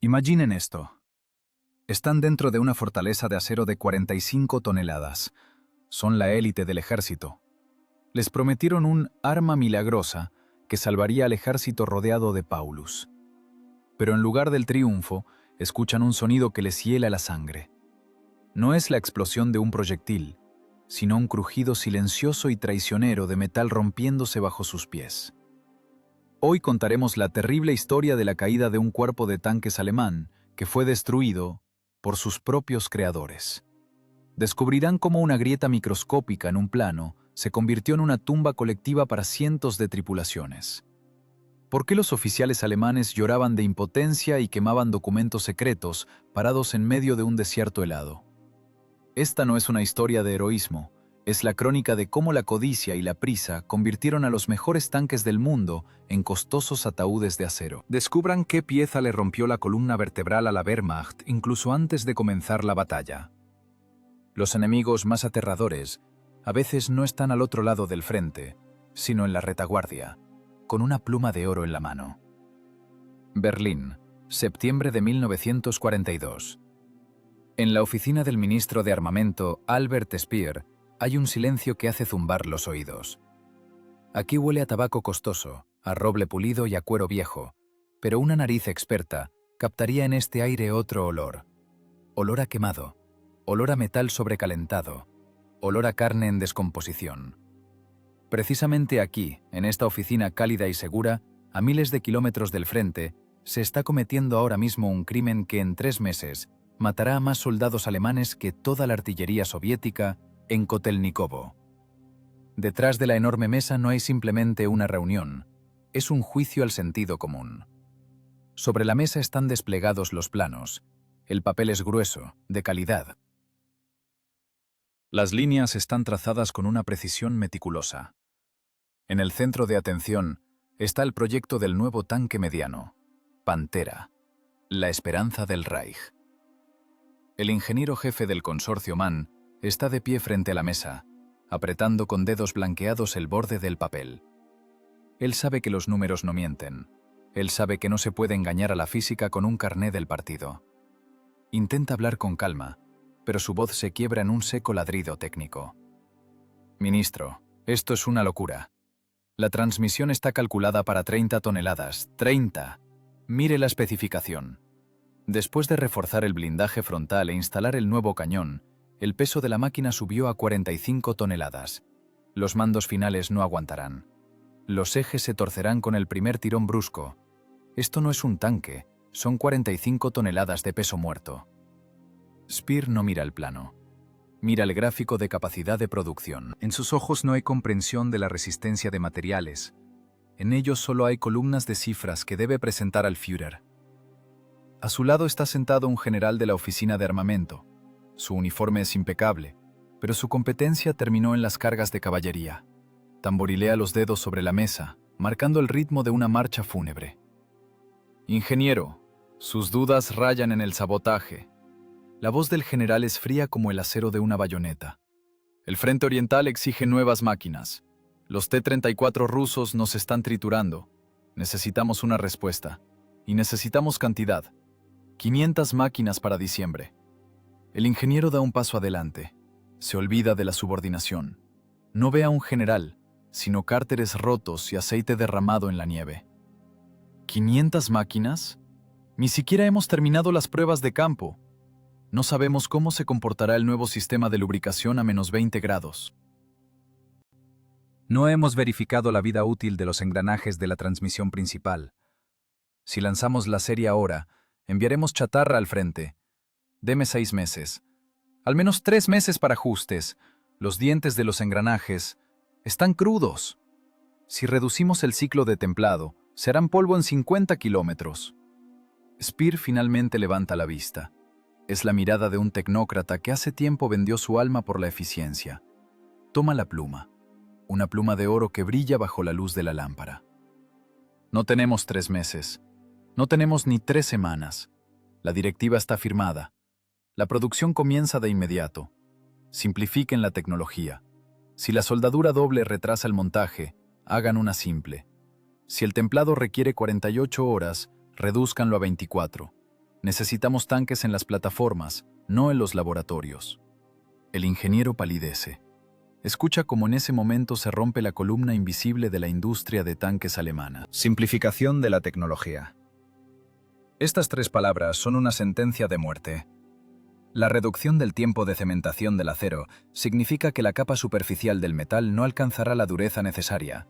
Imaginen esto. Están dentro de una fortaleza de acero de 45 toneladas. Son la élite del ejército. Les prometieron un arma milagrosa que salvaría al ejército rodeado de Paulus. Pero en lugar del triunfo, escuchan un sonido que les hiela la sangre. No es la explosión de un proyectil, sino un crujido silencioso y traicionero de metal rompiéndose bajo sus pies. Hoy contaremos la terrible historia de la caída de un cuerpo de tanques alemán que fue destruido por sus propios creadores. Descubrirán cómo una grieta microscópica en un plano se convirtió en una tumba colectiva para cientos de tripulaciones. ¿Por qué los oficiales alemanes lloraban de impotencia y quemaban documentos secretos parados en medio de un desierto helado? Esta no es una historia de heroísmo, es la crónica de cómo la codicia y la prisa convirtieron a los mejores tanques del mundo en costosos ataúdes de acero. Descubran qué pieza le rompió la columna vertebral a la Wehrmacht incluso antes de comenzar la batalla. Los enemigos más aterradores a veces no están al otro lado del frente, sino en la retaguardia, con una pluma de oro en la mano. Berlín, septiembre de 1942. En la oficina del ministro de Armamento, Albert Speer, hay un silencio que hace zumbar los oídos. Aquí huele a tabaco costoso, a roble pulido y a cuero viejo, pero una nariz experta captaría en este aire otro olor. Olor a quemado, olor a metal sobrecalentado, olor a carne en descomposición. Precisamente aquí, en esta oficina cálida y segura, a miles de kilómetros del frente, se está cometiendo ahora mismo un crimen que en 3 meses matará a más soldados alemanes que toda la artillería soviética en Kotelnikovo. Detrás de la enorme mesa no hay simplemente una reunión, es un juicio al sentido común. Sobre la mesa están desplegados los planos. El papel es grueso, de calidad. Las líneas están trazadas con una precisión meticulosa. En el centro de atención está el proyecto del nuevo tanque mediano, Pantera, la esperanza del Reich. El ingeniero jefe del consorcio Mann está de pie frente a la mesa, apretando con dedos blanqueados el borde del papel. Él sabe que los números no mienten. Él sabe que no se puede engañar a la física con un carné del partido. Intenta hablar con calma, pero su voz se quiebra en un seco ladrido técnico. Ministro, esto es una locura. La transmisión está calculada para 30 toneladas. ¡30! Mire la especificación. Después de reforzar el blindaje frontal e instalar el nuevo cañón, el peso de la máquina subió a 45 toneladas. Los mandos finales no aguantarán. Los ejes se torcerán con el primer tirón brusco. Esto no es un tanque, son 45 toneladas de peso muerto. Speer no mira el plano. Mira el gráfico de capacidad de producción. En sus ojos no hay comprensión de la resistencia de materiales. En ellos solo hay columnas de cifras que debe presentar al Führer. A su lado está sentado un general de la oficina de armamento. Su uniforme es impecable, pero su competencia terminó en las cargas de caballería. Tamborilea los dedos sobre la mesa, marcando el ritmo de una marcha fúnebre. Ingeniero, sus dudas rayan en el sabotaje. La voz del general es fría como el acero de una bayoneta. El frente oriental exige nuevas máquinas. Los T-34 rusos nos están triturando. Necesitamos una respuesta. Y necesitamos cantidad. 500 máquinas para diciembre. El ingeniero da un paso adelante. Se olvida de la subordinación. No ve a un general, sino cárteres rotos y aceite derramado en la nieve. ¿500 máquinas? Ni siquiera hemos terminado las pruebas de campo. No sabemos cómo se comportará el nuevo sistema de lubricación a menos 20 grados. No hemos verificado la vida útil de los engranajes de la transmisión principal. Si lanzamos la serie ahora, enviaremos chatarra al frente. Deme 6 meses. Al menos 3 meses para ajustes. Los dientes de los engranajes están crudos. Si reducimos el ciclo de templado, serán polvo en 50 kilómetros. Speer finalmente levanta la vista. Es la mirada de un tecnócrata que hace tiempo vendió su alma por la eficiencia. Toma la pluma. Una pluma de oro que brilla bajo la luz de la lámpara. No tenemos 3 meses. No tenemos ni 3 semanas. La directiva está firmada. La producción comienza de inmediato. Simplifiquen la tecnología. Si la soldadura doble retrasa el montaje, hagan una simple. Si el templado requiere 48 horas, redúzcanlo a 24. Necesitamos tanques en las plataformas, no en los laboratorios. El ingeniero palidece. Escucha cómo en ese momento se rompe la columna invisible de la industria de tanques alemana. Simplificación de la tecnología. Estas 3 palabras son una sentencia de muerte. La reducción del tiempo de cementación del acero significa que la capa superficial del metal no alcanzará la dureza necesaria.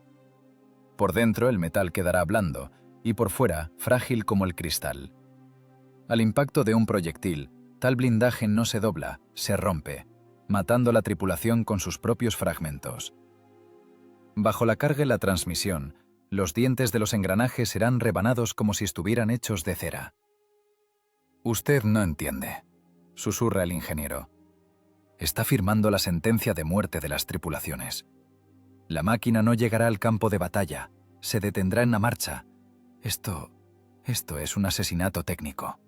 Por dentro el metal quedará blando y por fuera frágil como el cristal. Al impacto de un proyectil, tal blindaje no se dobla, se rompe, matando a la tripulación con sus propios fragmentos. Bajo la carga y la transmisión, los dientes de los engranajes serán rebanados como si estuvieran hechos de cera. Usted no entiende, susurra el ingeniero. Está firmando la sentencia de muerte de las tripulaciones. La máquina no llegará al campo de batalla, se detendrá en la marcha. Esto es un asesinato técnico.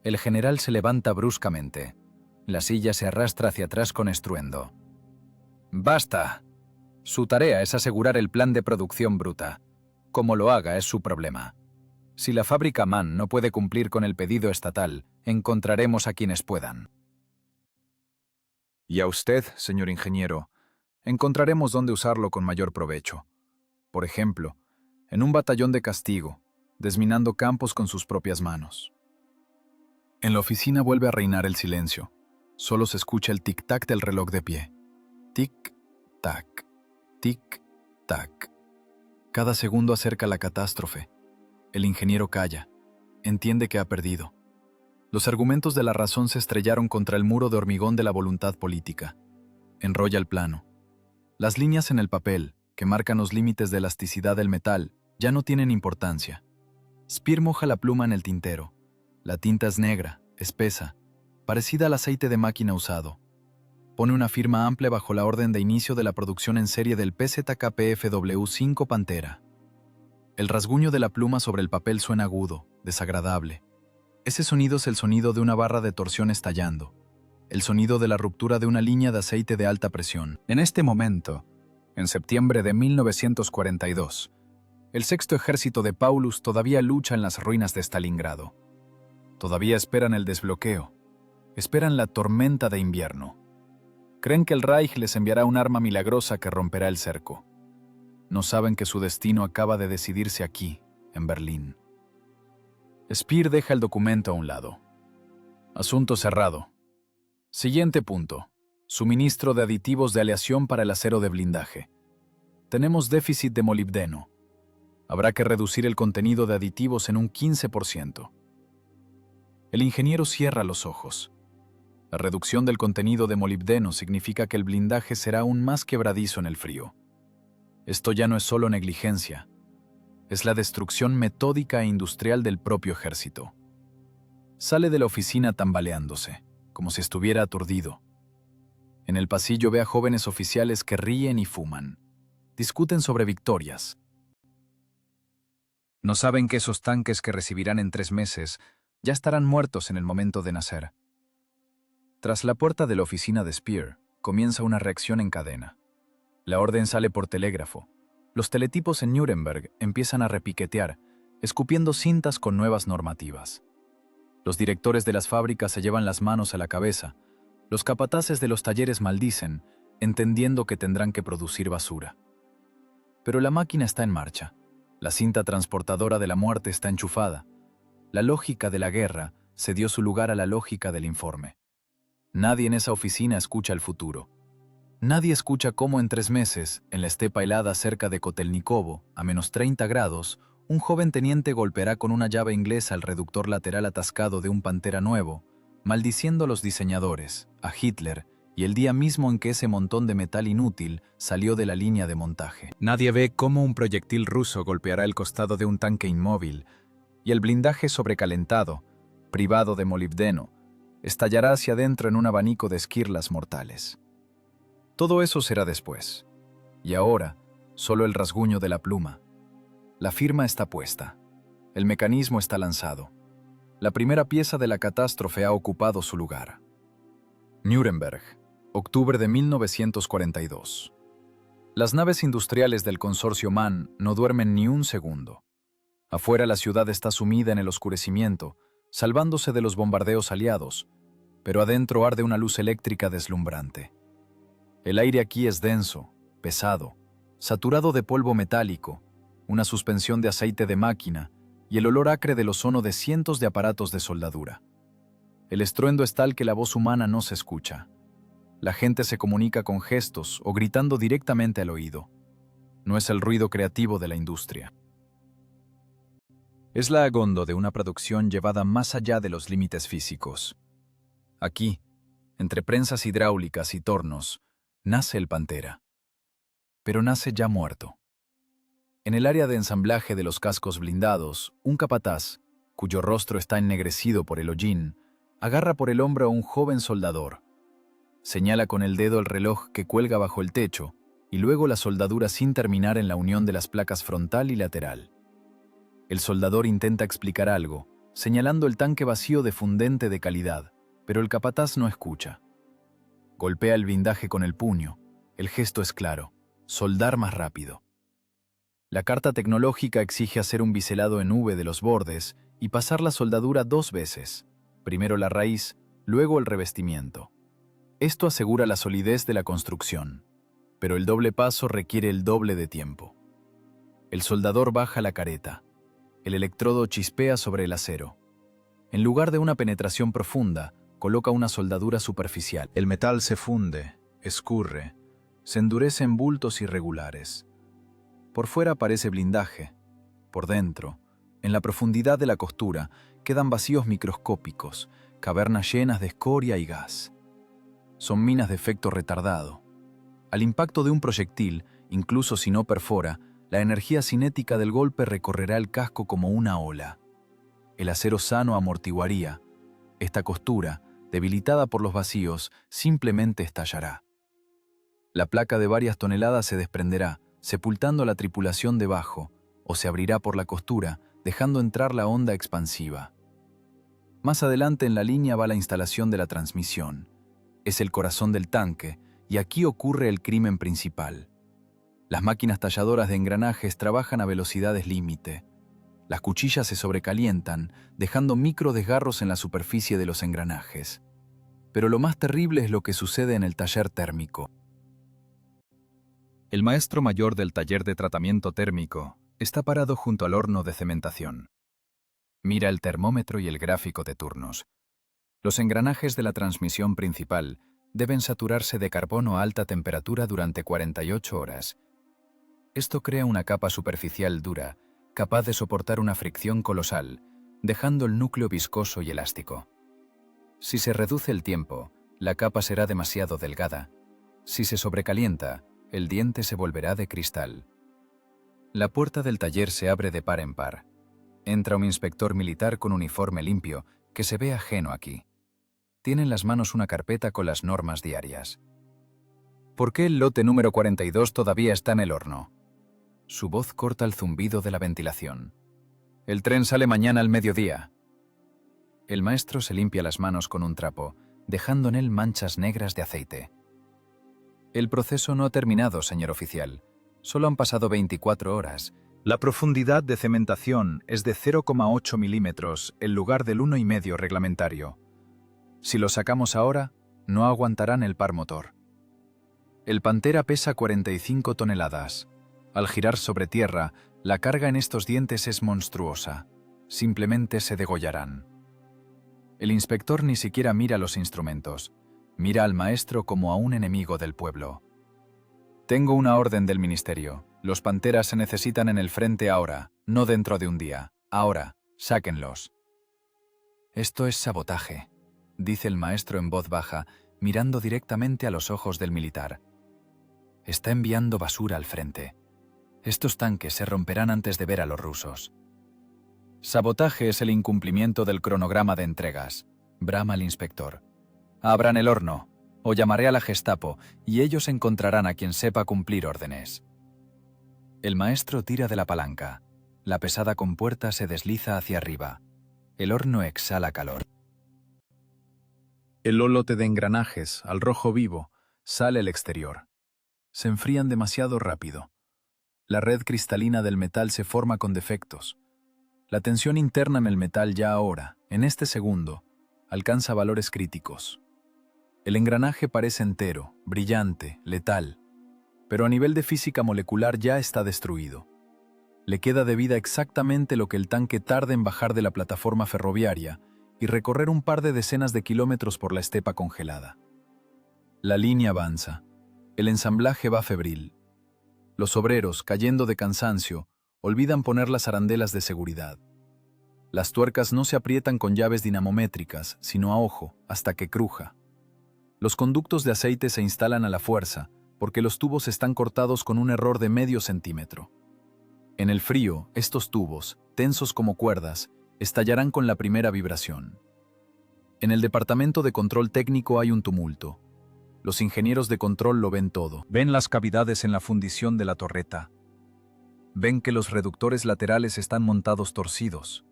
El general se levanta bruscamente. La silla se arrastra hacia atrás con estruendo. ¡Basta! Su tarea es asegurar el plan de producción bruta. Como lo haga es su problema. Si la fábrica MAN no puede cumplir con el pedido estatal, encontraremos a quienes puedan. Y a usted, señor ingeniero, encontraremos dónde usarlo con mayor provecho. Por ejemplo, en un batallón de castigo, desminando campos con sus propias manos. En la oficina vuelve a reinar el silencio. Solo se escucha el tic-tac del reloj de pie. Tic-tac, tic-tac. Cada segundo acerca la catástrofe. El ingeniero calla. Entiende que ha perdido. Los argumentos de la razón se estrellaron contra el muro de hormigón de la voluntad política. Enrolla el plano. Las líneas en el papel, que marcan los límites de elasticidad del metal, ya no tienen importancia. Speer moja la pluma en el tintero. La tinta es negra, espesa, parecida al aceite de máquina usado. Pone una firma amplia bajo la orden de inicio de la producción en serie del PZKPFW5 Pantera. El rasguño de la pluma sobre el papel suena agudo, desagradable. Ese sonido es el sonido de una barra de torsión estallando, el sonido de la ruptura de una línea de aceite de alta presión. En este momento, en septiembre de 1942, el sexto ejército de Paulus todavía lucha en las ruinas de Stalingrado. Todavía esperan el desbloqueo, esperan la tormenta de invierno. Creen que el Reich les enviará un arma milagrosa que romperá el cerco. No saben que su destino acaba de decidirse aquí, en Berlín. Speer deja el documento a un lado. Asunto cerrado. Siguiente punto. Suministro de aditivos de aleación para el acero de blindaje. Tenemos déficit de molibdeno. Habrá que reducir el contenido de aditivos en un 15%. El ingeniero cierra los ojos. La reducción del contenido de molibdeno significa que el blindaje será aún más quebradizo en el frío. Esto ya no es solo negligencia. Es la destrucción metódica e industrial del propio ejército. Sale de la oficina tambaleándose, como si estuviera aturdido. En el pasillo ve a jóvenes oficiales que ríen y fuman. Discuten sobre victorias. No saben que esos tanques que recibirán en 3 meses ya estarán muertos en el momento de nacer. Tras la puerta de la oficina de Speer, comienza una reacción en cadena. La orden sale por telégrafo. Los teletipos en Nuremberg empiezan a repiquetear, escupiendo cintas con nuevas normativas. Los directores de las fábricas se llevan las manos a la cabeza. Los capataces de los talleres maldicen, entendiendo que tendrán que producir basura. Pero la máquina está en marcha. La cinta transportadora de la muerte está enchufada. La lógica de la guerra cedió su lugar a la lógica del informe. Nadie en esa oficina escucha el futuro. Nadie escucha cómo en 3 meses, en la estepa helada cerca de Kotelnikovo, a menos 30 grados, un joven teniente golpeará con una llave inglesa el reductor lateral atascado de un Pantera nuevo, maldiciendo a los diseñadores, a Hitler, y el día mismo en que ese montón de metal inútil salió de la línea de montaje. Nadie ve cómo un proyectil ruso golpeará el costado de un tanque inmóvil, y el blindaje sobrecalentado, privado de molibdeno, estallará hacia adentro en un abanico de esquirlas mortales. Todo eso será después. Y ahora, solo el rasguño de la pluma. La firma está puesta. El mecanismo está lanzado. La primera pieza de la catástrofe ha ocupado su lugar. Nuremberg, octubre de 1942. Las naves industriales del consorcio MAN no duermen ni un segundo. Afuera la ciudad está sumida en el oscurecimiento, salvándose de los bombardeos aliados, pero adentro arde una luz eléctrica deslumbrante. El aire aquí es denso, pesado, saturado de polvo metálico, una suspensión de aceite de máquina y el olor acre del ozono de cientos de aparatos de soldadura. El estruendo es tal que la voz humana no se escucha. La gente se comunica con gestos o gritando directamente al oído. No es el ruido creativo de la industria. Es la agondo de una producción llevada más allá de los límites físicos. Aquí, entre prensas hidráulicas y tornos, nace el Pantera. Pero nace ya muerto. En el área de ensamblaje de los cascos blindados, un capataz, cuyo rostro está ennegrecido por el hollín, agarra por el hombro a un joven soldador. Señala con el dedo el reloj que cuelga bajo el techo y luego la soldadura sin terminar en la unión de las placas frontal y lateral. El soldador intenta explicar algo, señalando el tanque vacío de fundente de calidad, pero el capataz no escucha. Golpea el blindaje con el puño. El gesto es claro: soldar más rápido. La carta tecnológica exige hacer un biselado en V de los bordes y pasar la soldadura 2 veces, primero la raíz, luego el revestimiento. Esto asegura la solidez de la construcción, pero el doble paso requiere el doble de tiempo. El soldador baja la careta. El electrodo chispea sobre el acero. En lugar de una penetración profunda, coloca una soldadura superficial. El metal se funde, escurre, se endurece en bultos irregulares. Por fuera parece blindaje. Por dentro, en la profundidad de la costura, quedan vacíos microscópicos, cavernas llenas de escoria y gas. Son minas de efecto retardado. Al impacto de un proyectil, incluso si no perfora, la energía cinética del golpe recorrerá el casco como una ola. El acero sano amortiguaría. Esta costura, debilitada por los vacíos, simplemente estallará. La placa de varias toneladas se desprenderá, sepultando a la tripulación debajo, o se abrirá por la costura, dejando entrar la onda expansiva. Más adelante en la línea va la instalación de la transmisión. Es el corazón del tanque, y aquí ocurre el crimen principal. Las máquinas talladoras de engranajes trabajan a velocidades límite. Las cuchillas se sobrecalientan, dejando micro desgarros en la superficie de los engranajes. Pero lo más terrible es lo que sucede en el taller térmico. El maestro mayor del taller de tratamiento térmico está parado junto al horno de cementación. Mira el termómetro y el gráfico de turnos. Los engranajes de la transmisión principal deben saturarse de carbono a alta temperatura durante 48 horas. Esto crea una capa superficial dura, capaz de soportar una fricción colosal, dejando el núcleo viscoso y elástico. Si se reduce el tiempo, la capa será demasiado delgada. Si se sobrecalienta, el diente se volverá de cristal. La puerta del taller se abre de par en par. Entra un inspector militar con uniforme limpio, que se ve ajeno aquí. Tiene en las manos una carpeta con las normas diarias. ¿Por qué el lote número 42 todavía está en el horno? Su voz corta el zumbido de la ventilación. El tren sale mañana al mediodía. El maestro se limpia las manos con un trapo, dejando en él manchas negras de aceite. El proceso no ha terminado, señor oficial. Solo han pasado 24 horas. La profundidad de cementación es de 0,8 milímetros en lugar del 1,5 reglamentario. Si lo sacamos ahora, no aguantarán el par motor. El Pantera pesa 45 toneladas. Al girar sobre tierra, la carga en estos dientes es monstruosa. Simplemente se degollarán. El inspector ni siquiera mira los instrumentos. Mira al maestro como a un enemigo del pueblo. Tengo una orden del ministerio. Los Panteras se necesitan en el frente ahora, no dentro de un día. Ahora, sáquenlos. Esto es sabotaje, dice el maestro en voz baja, mirando directamente a los ojos del militar. Está enviando basura al frente. Estos tanques se romperán antes de ver a los rusos. Sabotaje es el incumplimiento del cronograma de entregas, brama el inspector. Abran el horno, o llamaré a la Gestapo, y ellos encontrarán a quien sepa cumplir órdenes. El maestro tira de la palanca. La pesada compuerta se desliza hacia arriba. El horno exhala calor. El lolote de engranajes, al rojo vivo, sale al exterior. Se enfrían demasiado rápido. La red cristalina del metal se forma con defectos. La tensión interna en el metal ya ahora, en este segundo, alcanza valores críticos. El engranaje parece entero, brillante, letal, pero a nivel de física molecular ya está destruido. Le queda de vida exactamente lo que el tanque tarda en bajar de la plataforma ferroviaria y recorrer un par de decenas de kilómetros por la estepa congelada. La línea avanza. El ensamblaje va febril. Los obreros, cayendo de cansancio, olvidan poner las arandelas de seguridad. Las tuercas no se aprietan con llaves dinamométricas, sino a ojo, hasta que cruja. Los conductos de aceite se instalan a la fuerza, porque los tubos están cortados con un error de medio centímetro. En el frío, estos tubos, tensos como cuerdas, estallarán con la primera vibración. En el departamento de control técnico hay un tumulto. Los ingenieros de control lo ven todo. Ven las cavidades en la fundición de la torreta. Ven que los reductores laterales están montados torcidos.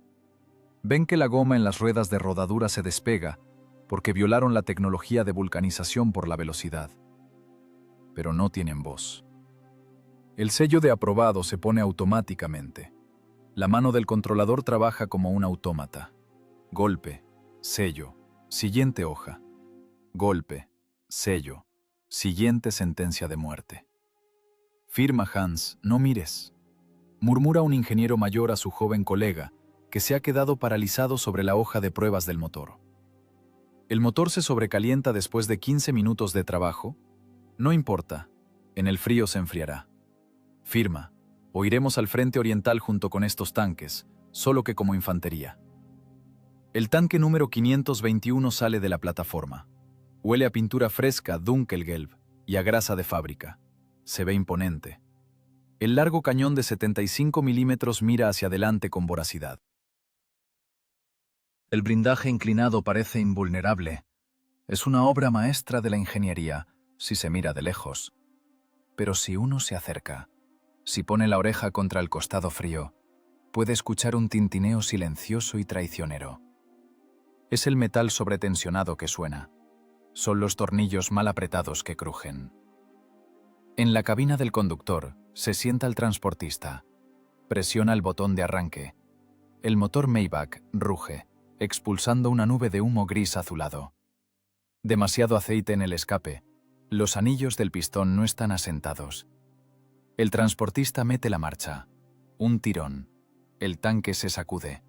Ven que la goma en las ruedas de rodadura se despega porque violaron la tecnología de vulcanización por la velocidad. Pero no tienen voz. El sello de aprobado se pone automáticamente. La mano del controlador trabaja como un autómata. Golpe, sello, siguiente hoja. Golpe, sello, siguiente sentencia de muerte. Firma, Hans, no mires. Murmura un ingeniero mayor a su joven colega, que se ha quedado paralizado sobre la hoja de pruebas del motor. El motor se sobrecalienta después de 15 minutos de trabajo. No importa, en el frío se enfriará. Firma, o iremos al frente oriental junto con estos tanques, solo que como infantería. El tanque número 521 sale de la plataforma. Huele a pintura fresca, Dunkelgelb, y a grasa de fábrica. Se ve imponente. El largo cañón de 75 milímetros mira hacia adelante con voracidad. El blindaje inclinado parece invulnerable. Es una obra maestra de la ingeniería, si se mira de lejos. Pero si uno se acerca, si pone la oreja contra el costado frío, puede escuchar un tintineo silencioso y traicionero. Es el metal sobretensionado que suena. Son los tornillos mal apretados que crujen. En la cabina del conductor se sienta el transportista. Presiona el botón de arranque. El motor Maybach ruge, expulsando una nube de humo gris azulado. Demasiado aceite en el escape. Los anillos del pistón no están asentados. El transportista mete la marcha. Un tirón. El tanque se sacude.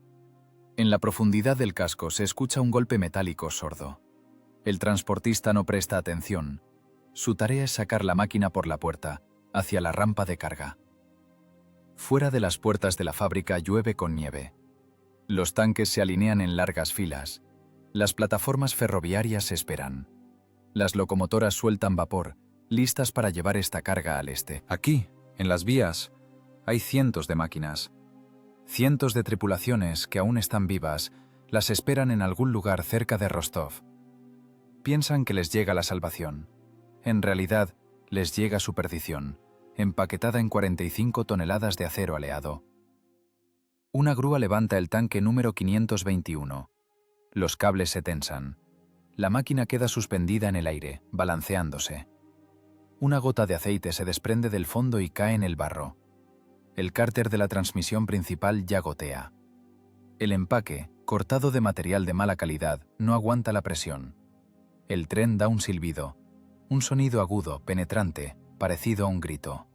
En la profundidad del casco se escucha un golpe metálico sordo. El transportista no presta atención. Su tarea es sacar la máquina por la puerta, hacia la rampa de carga. Fuera de las puertas de la fábrica llueve con nieve. Los tanques se alinean en largas filas. Las plataformas ferroviarias esperan. Las locomotoras sueltan vapor, listas para llevar esta carga al este. Aquí, en las vías, hay cientos de máquinas. Cientos de tripulaciones que aún están vivas las esperan en algún lugar cerca de Rostov. Piensan que les llega la salvación. En realidad, les llega su perdición, empaquetada en 45 toneladas de acero aleado. Una grúa levanta el tanque número 521. Los cables se tensan. La máquina queda suspendida en el aire, balanceándose. Una gota de aceite se desprende del fondo y cae en el barro. El cárter de la transmisión principal ya gotea. El empaque, cortado de material de mala calidad, no aguanta la presión. El tren da un silbido, un sonido agudo, penetrante, parecido a un grito.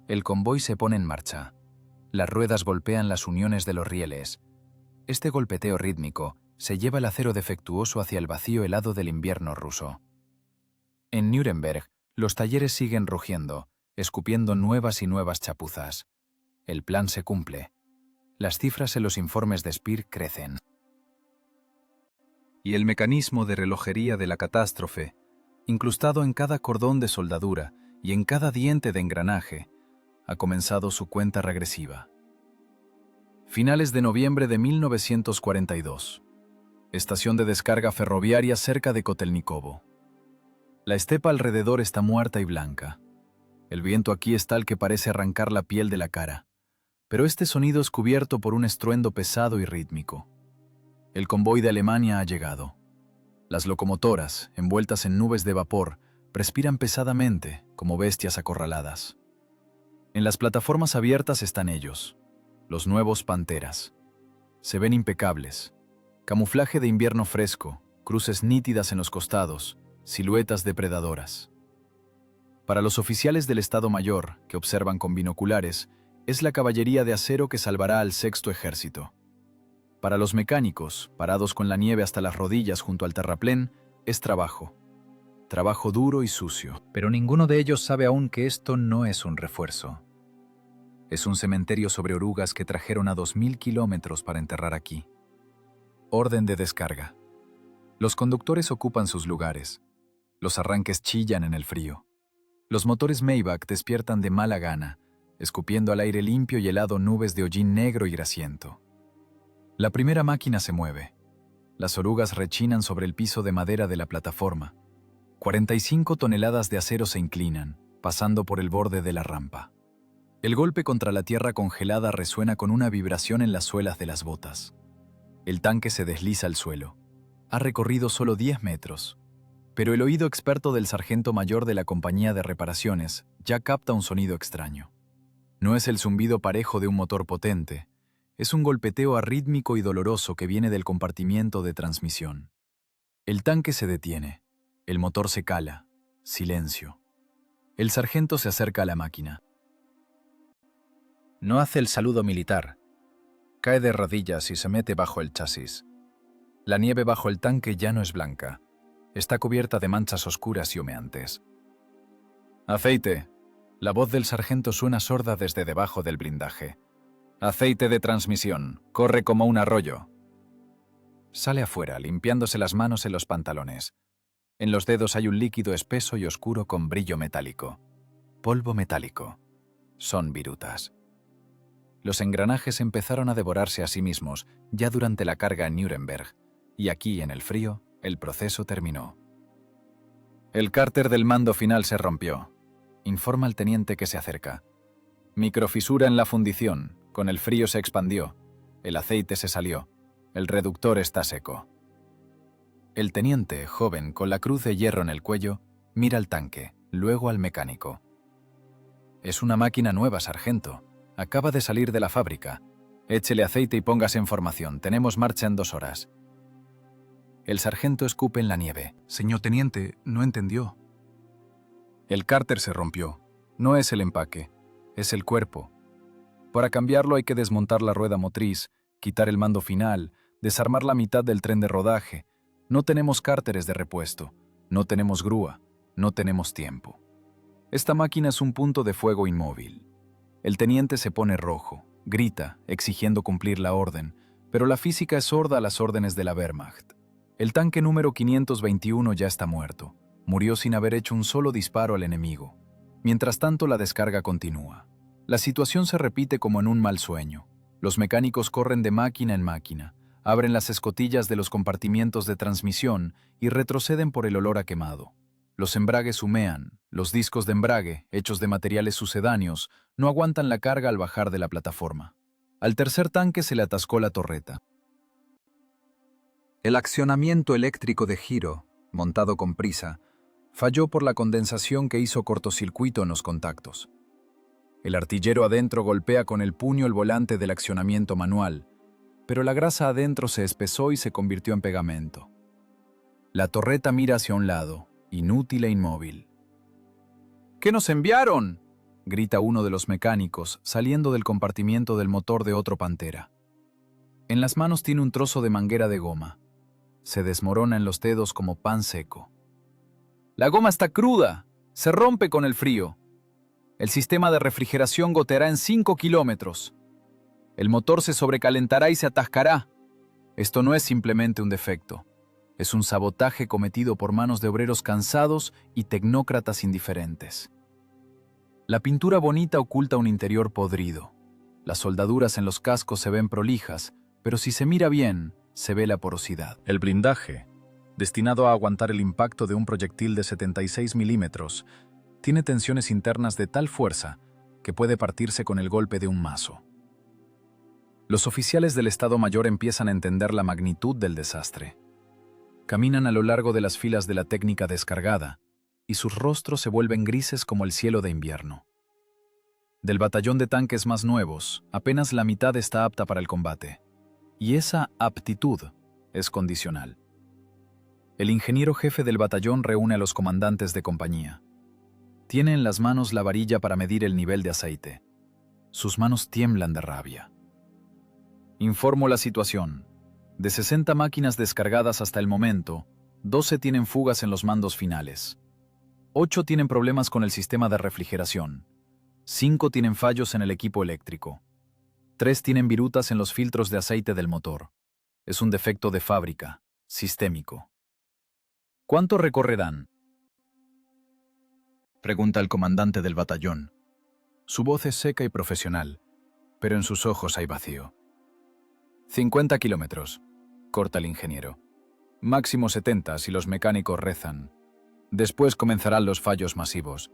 El convoy se pone en marcha. Las ruedas golpean las uniones de los rieles. Este golpeteo rítmico se lleva el acero defectuoso hacia el vacío helado del invierno ruso. En Nuremberg, los talleres siguen rugiendo, escupiendo nuevas y nuevas chapuzas. El plan se cumple. Las cifras en los informes de Speer crecen. Y el mecanismo de relojería de la catástrofe, incrustado en cada cordón de soldadura y en cada diente de engranaje, ha comenzado su cuenta regresiva. Finales de noviembre de 1942. Estación de descarga ferroviaria cerca de Kotelnikovo. La estepa alrededor está muerta y blanca. El viento aquí es tal que parece arrancar la piel de la cara, pero este sonido es cubierto por un estruendo pesado y rítmico. El convoy de Alemania ha llegado. Las locomotoras, envueltas en nubes de vapor, respiran pesadamente, como bestias acorraladas. En las plataformas abiertas están ellos, los nuevos Panteras. Se ven impecables. Camuflaje de invierno fresco, cruces nítidas en los costados, siluetas depredadoras. Para los oficiales del Estado Mayor, que observan con binoculares, es la caballería de acero que salvará al Sexto Ejército. Para los mecánicos, parados con la nieve hasta las rodillas junto al terraplén, es trabajo. Trabajo duro y sucio. Pero ninguno de ellos sabe aún que esto no es un refuerzo. Es un cementerio sobre orugas que trajeron a 2000 kilómetros para enterrar aquí. Orden de descarga. Los conductores ocupan sus lugares. Los arranques chillan en el frío. Los motores Maybach despiertan de mala gana, escupiendo al aire limpio y helado nubes de hollín negro y grasiento. La primera máquina se mueve. Las orugas rechinan sobre el piso de madera de la plataforma. 45 toneladas de acero se inclinan, pasando por el borde de la rampa. El golpe contra la tierra congelada resuena con una vibración en las suelas de las botas. El tanque se desliza al suelo. Ha recorrido solo 10 metros. Pero el oído experto del sargento mayor de la compañía de reparaciones ya capta un sonido extraño. No es el zumbido parejo de un motor potente, es un golpeteo arrítmico y doloroso que viene del compartimiento de transmisión. El tanque se detiene, el motor se cala, silencio. El sargento se acerca a la máquina. No hace el saludo militar. Cae de rodillas y se mete bajo el chasis. La nieve bajo el tanque ya no es blanca. Está cubierta de manchas oscuras y humeantes. «Aceite». La voz del sargento suena sorda desde debajo del blindaje. «Aceite de transmisión. Corre como un arroyo». Sale afuera, limpiándose las manos en los pantalones. En los dedos hay un líquido espeso y oscuro con brillo metálico. Polvo metálico. Son virutas. Los engranajes empezaron a devorarse a sí mismos ya durante la carga en Nuremberg, y aquí, en el frío, el proceso terminó. «El cárter del mando final se rompió», informa el teniente que se acerca. «Microfisura en la fundición, con el frío se expandió, el aceite se salió, el reductor está seco». El teniente, joven, con la cruz de hierro en el cuello, mira al tanque, luego al mecánico. «Es una máquina nueva, sargento. Acaba de salir de la fábrica. Échele aceite y póngase en formación. Tenemos marcha en 2 horas». El sargento escupe en la nieve. «Señor teniente, no entendió». «El cárter se rompió. No es el empaque, es el cuerpo. Para cambiarlo hay que desmontar la rueda motriz, quitar el mando final, desarmar la mitad del tren de rodaje. No tenemos cárteres de repuesto, no tenemos grúa, no tenemos tiempo. Esta máquina es un punto de fuego inmóvil». El teniente se pone rojo, grita, exigiendo cumplir la orden, pero la física es sorda a las órdenes de la Wehrmacht. El tanque número 521 ya está muerto. Murió sin haber hecho un solo disparo al enemigo. Mientras tanto, la descarga continúa. La situación se repite como en un mal sueño. Los mecánicos corren de máquina en máquina, abren las escotillas de los compartimientos de transmisión y retroceden por el olor a quemado. Los embragues humean, los discos de embrague, hechos de materiales sucedáneos, no aguantan la carga al bajar de la plataforma. Al tercer tanque se le atascó la torreta. El accionamiento eléctrico de giro, montado con prisa, falló por la condensación que hizo cortocircuito en los contactos. El artillero adentro golpea con el puño el volante del accionamiento manual, pero la grasa adentro se espesó y se convirtió en pegamento. La torreta mira hacia un lado, inútil e inmóvil. «¿Qué nos enviaron?», grita uno de los mecánicos, saliendo del compartimiento del motor de otro Pantera. En las manos tiene un trozo de manguera de goma. Se desmorona en los dedos como pan seco. «La goma está cruda, se rompe con el frío. El sistema de refrigeración goteará en 5 kilómetros. El motor se sobrecalentará y se atascará. Esto no es simplemente un defecto. Es un sabotaje cometido por manos de obreros cansados y tecnócratas indiferentes». La pintura bonita oculta un interior podrido. Las soldaduras en los cascos se ven prolijas, pero si se mira bien, se ve la porosidad. El blindaje, destinado a aguantar el impacto de un proyectil de 76 milímetros, tiene tensiones internas de tal fuerza que puede partirse con el golpe de un mazo. Los oficiales del Estado Mayor empiezan a entender la magnitud del desastre. Caminan a lo largo de las filas de la técnica descargada, y sus rostros se vuelven grises como el cielo de invierno. Del batallón de tanques más nuevos, apenas la mitad está apta para el combate. Y esa aptitud es condicional. El ingeniero jefe del batallón reúne a los comandantes de compañía. Tiene en las manos la varilla para medir el nivel de aceite. Sus manos tiemblan de rabia. Informo la situación. De 60 máquinas descargadas hasta el momento, 12 tienen fugas en los mandos finales. 8 tienen problemas con el sistema de refrigeración. 5 tienen fallos en el equipo eléctrico. 3 tienen virutas en los filtros de aceite del motor. Es un defecto de fábrica, sistémico. ¿Cuánto recorrerán?, pregunta el comandante del batallón. Su voz es seca y profesional, pero en sus ojos hay vacío. 50 kilómetros, corta el ingeniero. Máximo 70 si los mecánicos rezan. Después comenzarán los fallos masivos.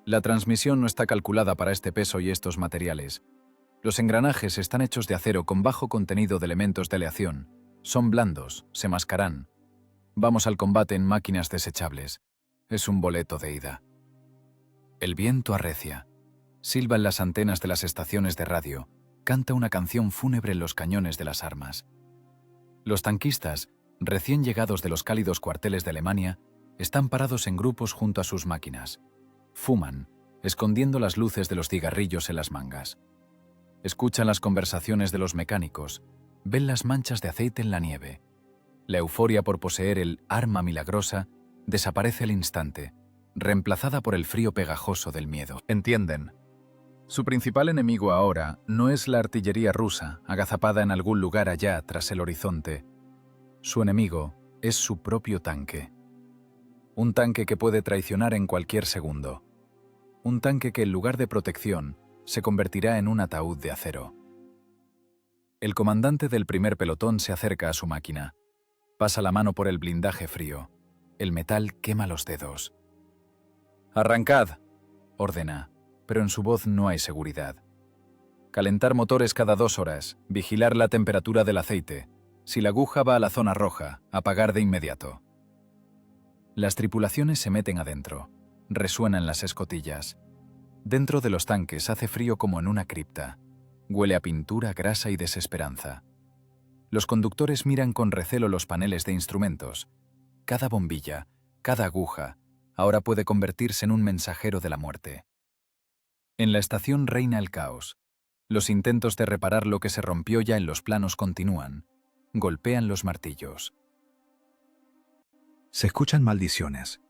La transmisión no está calculada para este peso y estos materiales. Los engranajes están hechos de acero con bajo contenido de elementos de aleación. Son blandos, se mascarán. Vamos al combate en máquinas desechables. Es un boleto de ida. El viento arrecia. Silban las antenas de las estaciones de radio. Canta una canción fúnebre en los cañones de las armas. Los tanquistas, recién llegados de los cálidos cuarteles de Alemania, están parados en grupos junto a sus máquinas. Fuman, escondiendo las luces de los cigarrillos en las mangas. Escuchan las conversaciones de los mecánicos, ven las manchas de aceite en la nieve. La euforia por poseer el arma milagrosa desaparece al instante, reemplazada por el frío pegajoso del miedo. Entienden. Su principal enemigo ahora no es la artillería rusa, agazapada en algún lugar allá tras el horizonte. Su enemigo es su propio tanque. Un tanque que puede traicionar en cualquier segundo. Un tanque que en lugar de protección se convertirá en un ataúd de acero. El comandante del primer pelotón se acerca a su máquina. Pasa la mano por el blindaje frío. El metal quema los dedos. «Arrancad», ordena, pero en su voz no hay seguridad. Calentar motores cada 2 horas, vigilar la temperatura del aceite. Si la aguja va a la zona roja, apagar de inmediato. Las tripulaciones se meten adentro. Resuenan las escotillas. Dentro de los tanques hace frío como en una cripta. Huele a pintura, grasa y desesperanza. Los conductores miran con recelo los paneles de instrumentos. Cada bombilla, cada aguja, ahora puede convertirse en un mensajero de la muerte. En la estación reina el caos. Los intentos de reparar lo que se rompió ya en los planos continúan. Golpean los martillos. Se escuchan maldiciones.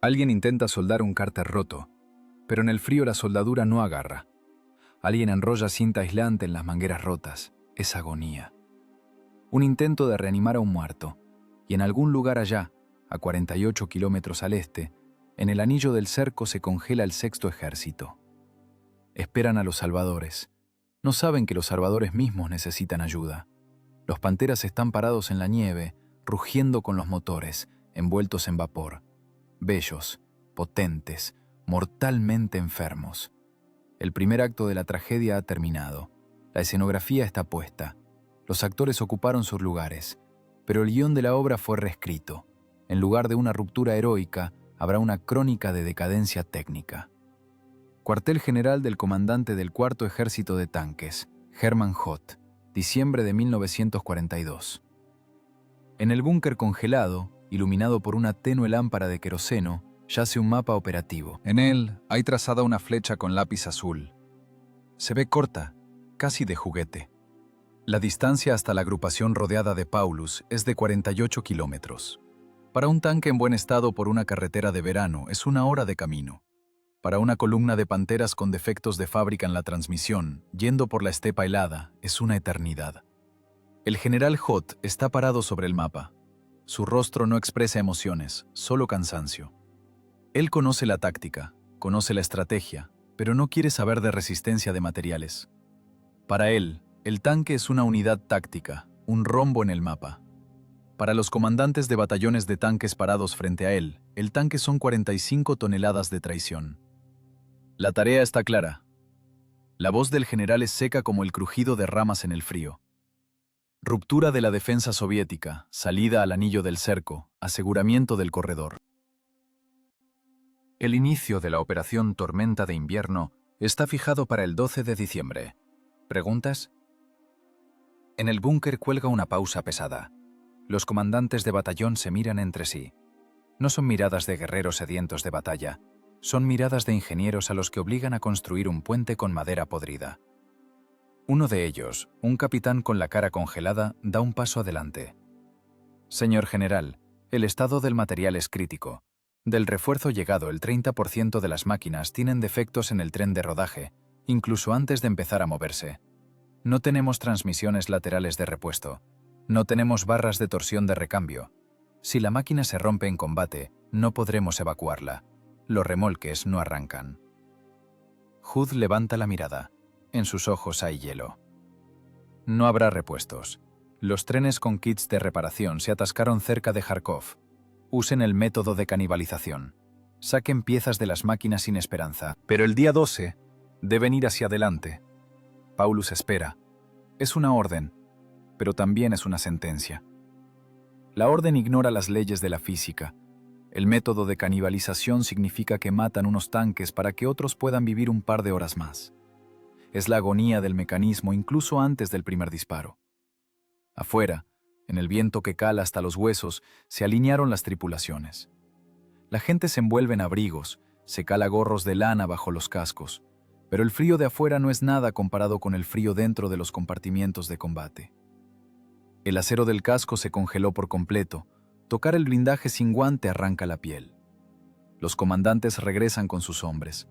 Alguien intenta soldar un cárter roto, pero en el frío la soldadura no agarra. Alguien enrolla cinta aislante en las mangueras rotas. Es agonía. Un intento de reanimar a un muerto, y en algún lugar allá, a 48 kilómetros al este, en el anillo del cerco se congela el sexto ejército. Esperan a los salvadores. No saben que los salvadores mismos necesitan ayuda. Los panteras están parados en la nieve, rugiendo con los motores, envueltos en vapor. Bellos, potentes, mortalmente enfermos. El primer acto de la tragedia ha terminado. La escenografía está puesta. Los actores ocuparon sus lugares, pero el guión de la obra fue reescrito. En lugar de una ruptura heroica, habrá una crónica de decadencia técnica. Cuartel General del Comandante del Cuarto Ejército de Tanques, Hermann Hoth, diciembre de 1942. En el búnker congelado, iluminado por una tenue lámpara de queroseno, yace un mapa operativo. En él hay trazada una flecha con lápiz azul. Se ve corta, casi de juguete. La distancia hasta la agrupación rodeada de Paulus es de 48 kilómetros. Para un tanque en buen estado por una carretera de verano es 1 hora de camino. Para una columna de panteras con defectos de fábrica en la transmisión, yendo por la estepa helada, es una eternidad. El general Hoth está parado sobre el mapa. Su rostro no expresa emociones, solo cansancio. Él conoce la táctica, conoce la estrategia, pero no quiere saber de resistencia de materiales. Para él, el tanque es una unidad táctica, un rombo en el mapa. Para los comandantes de batallones de tanques parados frente a él, el tanque son 45 toneladas de traición. La tarea está clara. La voz del general es seca como el crujido de ramas en el frío. Ruptura de la defensa soviética, salida al anillo del cerco, aseguramiento del corredor. El inicio de la operación Tormenta de Invierno está fijado para el 12 de diciembre. ¿Preguntas? En el búnker cuelga una pausa pesada. Los comandantes de batallón se miran entre sí. No son miradas de guerreros sedientos de batalla, son miradas de ingenieros a los que obligan a construir un puente con madera podrida. Uno de ellos, un capitán con la cara congelada, da un paso adelante. Señor general, el estado del material es crítico. Del refuerzo llegado, el 30% de las máquinas tienen defectos en el tren de rodaje, incluso antes de empezar a moverse. No tenemos transmisiones laterales de repuesto. No tenemos barras de torsión de recambio. Si la máquina se rompe en combate, no podremos evacuarla. Los remolques no arrancan. Hood levanta la mirada. En sus ojos hay hielo. No habrá repuestos. Los trenes con kits de reparación se atascaron cerca de Kharkov. Usen el método de canibalización. Saquen piezas de las máquinas sin esperanza. Pero el día 12 deben ir hacia adelante. Paulus espera. Es una orden, pero también es una sentencia. La orden ignora las leyes de la física. El método de canibalización significa que matan unos tanques para que otros puedan vivir un par de horas más. Es la agonía del mecanismo incluso antes del primer disparo. Afuera, en el viento que cala hasta los huesos, se alinearon las tripulaciones. La gente se envuelve en abrigos, se cala gorros de lana bajo los cascos, pero el frío de afuera no es nada comparado con el frío dentro de los compartimientos de combate. El acero del casco se congeló por completo. Tocar el blindaje sin guante arranca la piel. Los comandantes regresan con sus hombres.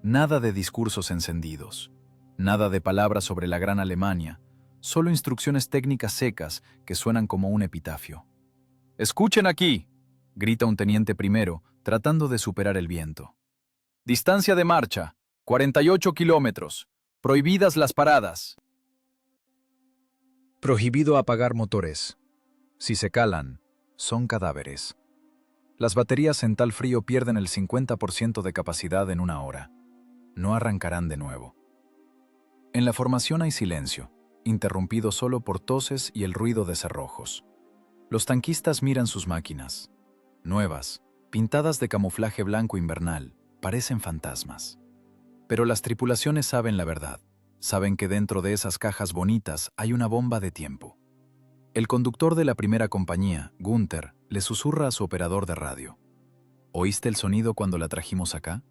Nada de discursos encendidos. Nada de palabras sobre la gran Alemania. Solo instrucciones técnicas secas que suenan como un epitafio. «¡Escuchen aquí!», grita un teniente primero, tratando de superar el viento. «Distancia de marcha, 48 kilómetros. Prohibidas las paradas. Prohibido apagar motores. Si se calan, son cadáveres. Las baterías en tal frío pierden el 50% de capacidad en una hora. No arrancarán de nuevo». En la formación hay silencio, interrumpido solo por toses y el ruido de cerrojos. Los tanquistas miran sus máquinas. Nuevas, pintadas de camuflaje blanco invernal, parecen fantasmas. Pero las tripulaciones saben la verdad. Saben que dentro de esas cajas bonitas hay una bomba de tiempo. El conductor de la primera compañía, Gunther, le susurra a su operador de radio. ¿Oíste el sonido cuando la trajimos acá?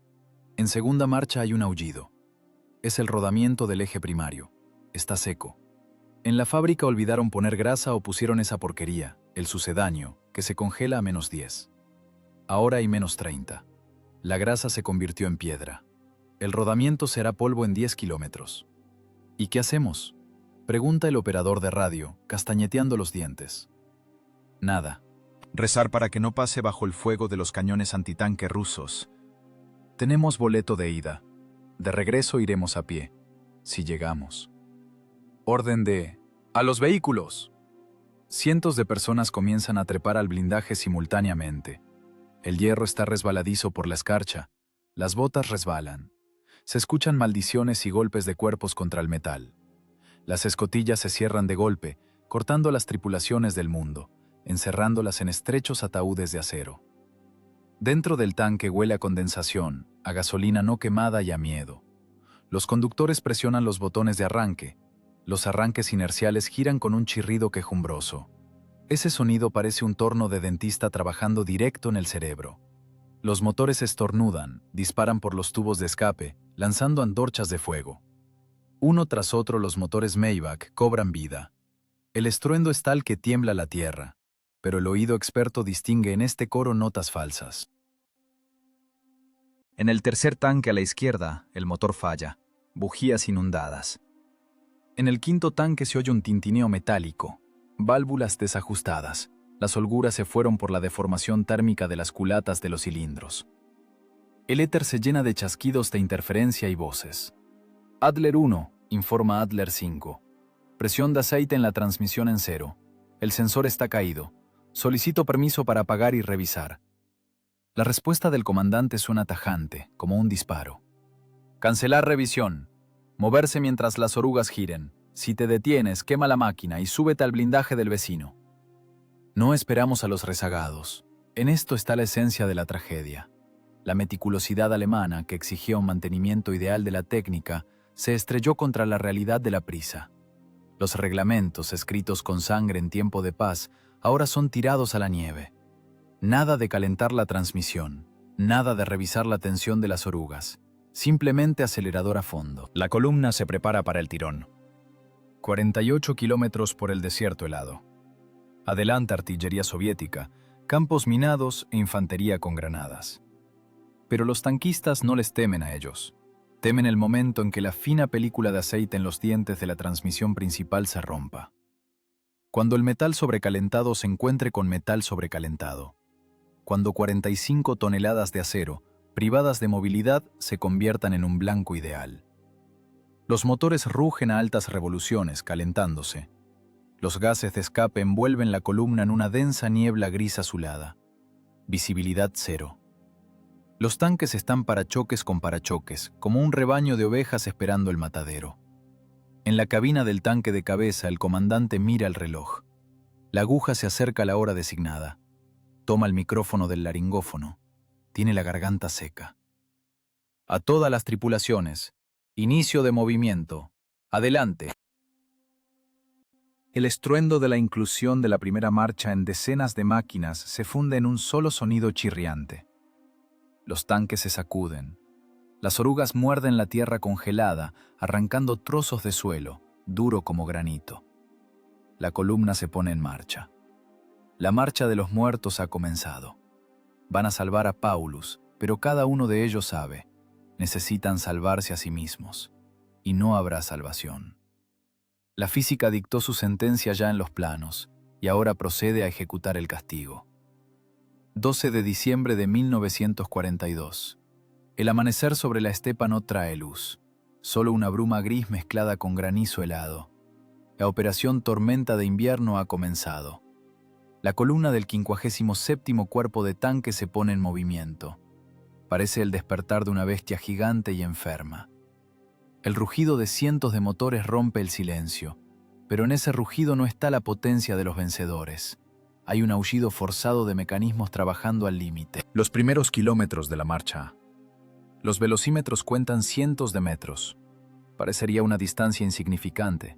En segunda marcha hay un aullido. Es el rodamiento del eje primario. Está seco. En la fábrica olvidaron poner grasa o pusieron esa porquería, el sucedáneo, que se congela a -10. Ahora hay -30. La grasa se convirtió en piedra. El rodamiento será polvo en 10 kilómetros. ¿Y qué hacemos?, pregunta el operador de radio, castañeteando los dientes. Nada. Rezar para que no pase bajo el fuego de los cañones antitanque rusos. Tenemos boleto de ida. De regreso iremos a pie, si llegamos. Orden de ¡a los vehículos! Cientos de personas comienzan a trepar al blindaje simultáneamente. El hierro está resbaladizo por la escarcha. Las botas resbalan. Se escuchan maldiciones y golpes de cuerpos contra el metal. Las escotillas se cierran de golpe, cortando las tripulaciones del mundo, encerrándolas en estrechos ataúdes de acero. Dentro del tanque huele a condensación, a gasolina no quemada y a miedo. Los conductores presionan los botones de arranque. Los arranques inerciales giran con un chirrido quejumbroso. Ese sonido parece un torno de dentista trabajando directo en el cerebro. Los motores estornudan, disparan por los tubos de escape, lanzando antorchas de fuego. Uno tras otro los motores Maybach cobran vida. El estruendo es tal que tiembla la tierra, pero el oído experto distingue en este coro notas falsas. En el tercer tanque a la izquierda, el motor falla, bujías inundadas. En el quinto tanque se oye un tintineo metálico, válvulas desajustadas. Las holguras se fueron por la deformación térmica de las culatas de los cilindros. El éter se llena de chasquidos de interferencia y voces. Adler 1, informa Adler 5. Presión de aceite en la transmisión en 0. El sensor está caído. Solicito permiso para apagar y revisar. La respuesta del comandante suena tajante, como un disparo. Cancelar revisión. Moverse mientras las orugas giren. Si te detienes, quema la máquina y súbete al blindaje del vecino. No esperamos a los rezagados. En esto está la esencia de la tragedia. La meticulosidad alemana, que exigía un mantenimiento ideal de la técnica, se estrelló contra la realidad de la prisa. Los reglamentos, escritos con sangre en tiempo de paz, ahora son tirados a la nieve. Nada de calentar la transmisión, nada de revisar la tensión de las orugas, simplemente acelerador a fondo. La columna se prepara para el tirón. 48 kilómetros por el desierto helado. Adelante artillería soviética, campos minados e infantería con granadas. Pero los tanquistas no les temen a ellos. Temen el momento en que la fina película de aceite en los dientes de la transmisión principal se rompa. Cuando el metal sobrecalentado se encuentre con metal sobrecalentado. Cuando 45 toneladas de acero, privadas de movilidad, se conviertan en un blanco ideal. Los motores rugen a altas revoluciones, calentándose. Los gases de escape envuelven la columna en una densa niebla gris azulada. Visibilidad cero. Los tanques están parachoques con parachoques, como un rebaño de ovejas esperando el matadero. En la cabina del tanque de cabeza, el comandante mira el reloj. La aguja se acerca a la hora designada. Toma el micrófono del laringófono. Tiene la garganta seca. A todas las tripulaciones. Inicio de movimiento. Adelante. El estruendo de la inclusión de la primera marcha en decenas de máquinas se funde en un solo sonido chirriante. Los tanques se sacuden. Las orugas muerden la tierra congelada, arrancando trozos de suelo, duro como granito. La columna se pone en marcha. La marcha de los muertos ha comenzado. Van a salvar a Paulus, pero cada uno de ellos sabe, necesitan salvarse a sí mismos, y no habrá salvación. La física dictó su sentencia ya en los planos, y ahora procede a ejecutar el castigo. 12 de diciembre de 1942. El amanecer sobre la estepa no trae luz, solo una bruma gris mezclada con granizo helado. La operación Tormenta de Invierno ha comenzado. La columna del 57º cuerpo de tanque se pone en movimiento. Parece el despertar de una bestia gigante y enferma. El rugido de cientos de motores rompe el silencio, pero en ese rugido no está la potencia de los vencedores. Hay un aullido forzado de mecanismos trabajando al límite. Los primeros kilómetros de la marcha. Los velocímetros cuentan cientos de metros. Parecería una distancia insignificante,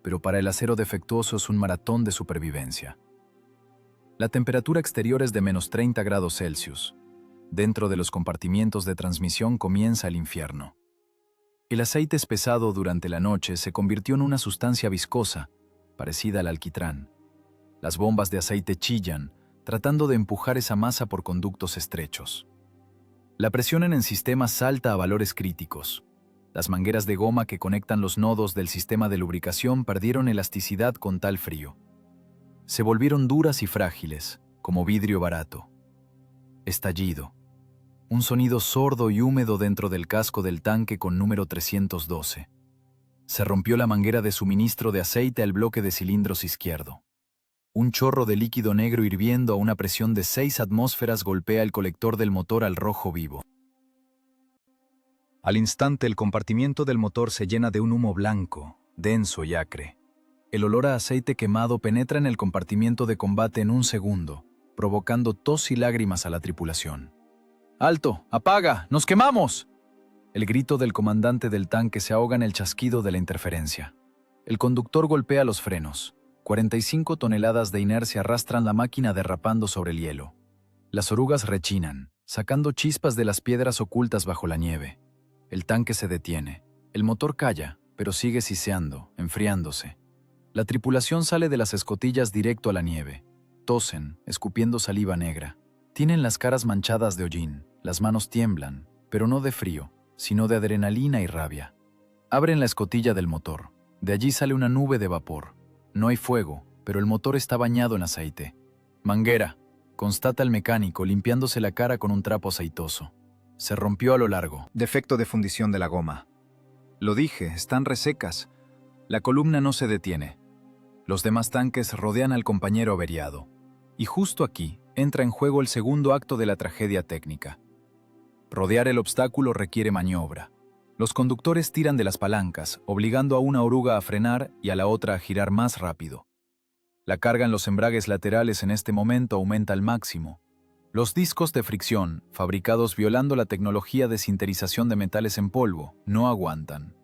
pero para el acero defectuoso es un maratón de supervivencia. La temperatura exterior es de -30 grados Celsius. Dentro de los compartimientos de transmisión comienza el infierno. El aceite espesado durante la noche se convirtió en una sustancia viscosa, parecida al alquitrán. Las bombas de aceite chillan, tratando de empujar esa masa por conductos estrechos. La presión en el sistema salta a valores críticos. Las mangueras de goma que conectan los nodos del sistema de lubricación perdieron elasticidad con tal frío. Se volvieron duras y frágiles, como vidrio barato. Estallido. Un sonido sordo y húmedo dentro del casco del tanque con número 312. Se rompió la manguera de suministro de aceite al bloque de cilindros izquierdo. Un chorro de líquido negro hirviendo a una presión de 6 atmósferas golpea el colector del motor al rojo vivo. Al instante el compartimiento del motor se llena de un humo blanco, denso y acre. El olor a aceite quemado penetra en el compartimiento de combate en un segundo, provocando tos y lágrimas a la tripulación. ¡Alto! ¡Apaga! ¡Nos quemamos! El grito del comandante del tanque se ahoga en el chasquido de la interferencia. El conductor golpea los frenos. 45 toneladas de inercia arrastran la máquina derrapando sobre el hielo. Las orugas rechinan, sacando chispas de las piedras ocultas bajo la nieve. El tanque se detiene. El motor calla, pero sigue siseando, enfriándose. La tripulación sale de las escotillas directo a la nieve. Tosen, escupiendo saliva negra. Tienen las caras manchadas de hollín, las manos tiemblan, pero no de frío, sino de adrenalina y rabia. Abren la escotilla del motor. De allí sale una nube de vapor. No hay fuego, pero el motor está bañado en aceite. Manguera, constata el mecánico limpiándose la cara con un trapo aceitoso. Se rompió a lo largo. Defecto de fundición de la goma. Lo dije, están resecas. La columna no se detiene. Los demás tanques rodean al compañero averiado. Y justo aquí entra en juego el segundo acto de la tragedia técnica. Rodear el obstáculo requiere maniobra. Los conductores tiran de las palancas, obligando a una oruga a frenar y a la otra a girar más rápido. La carga en los embragues laterales en este momento aumenta al máximo. Los discos de fricción, fabricados violando la tecnología de sinterización de metales en polvo, no aguantan.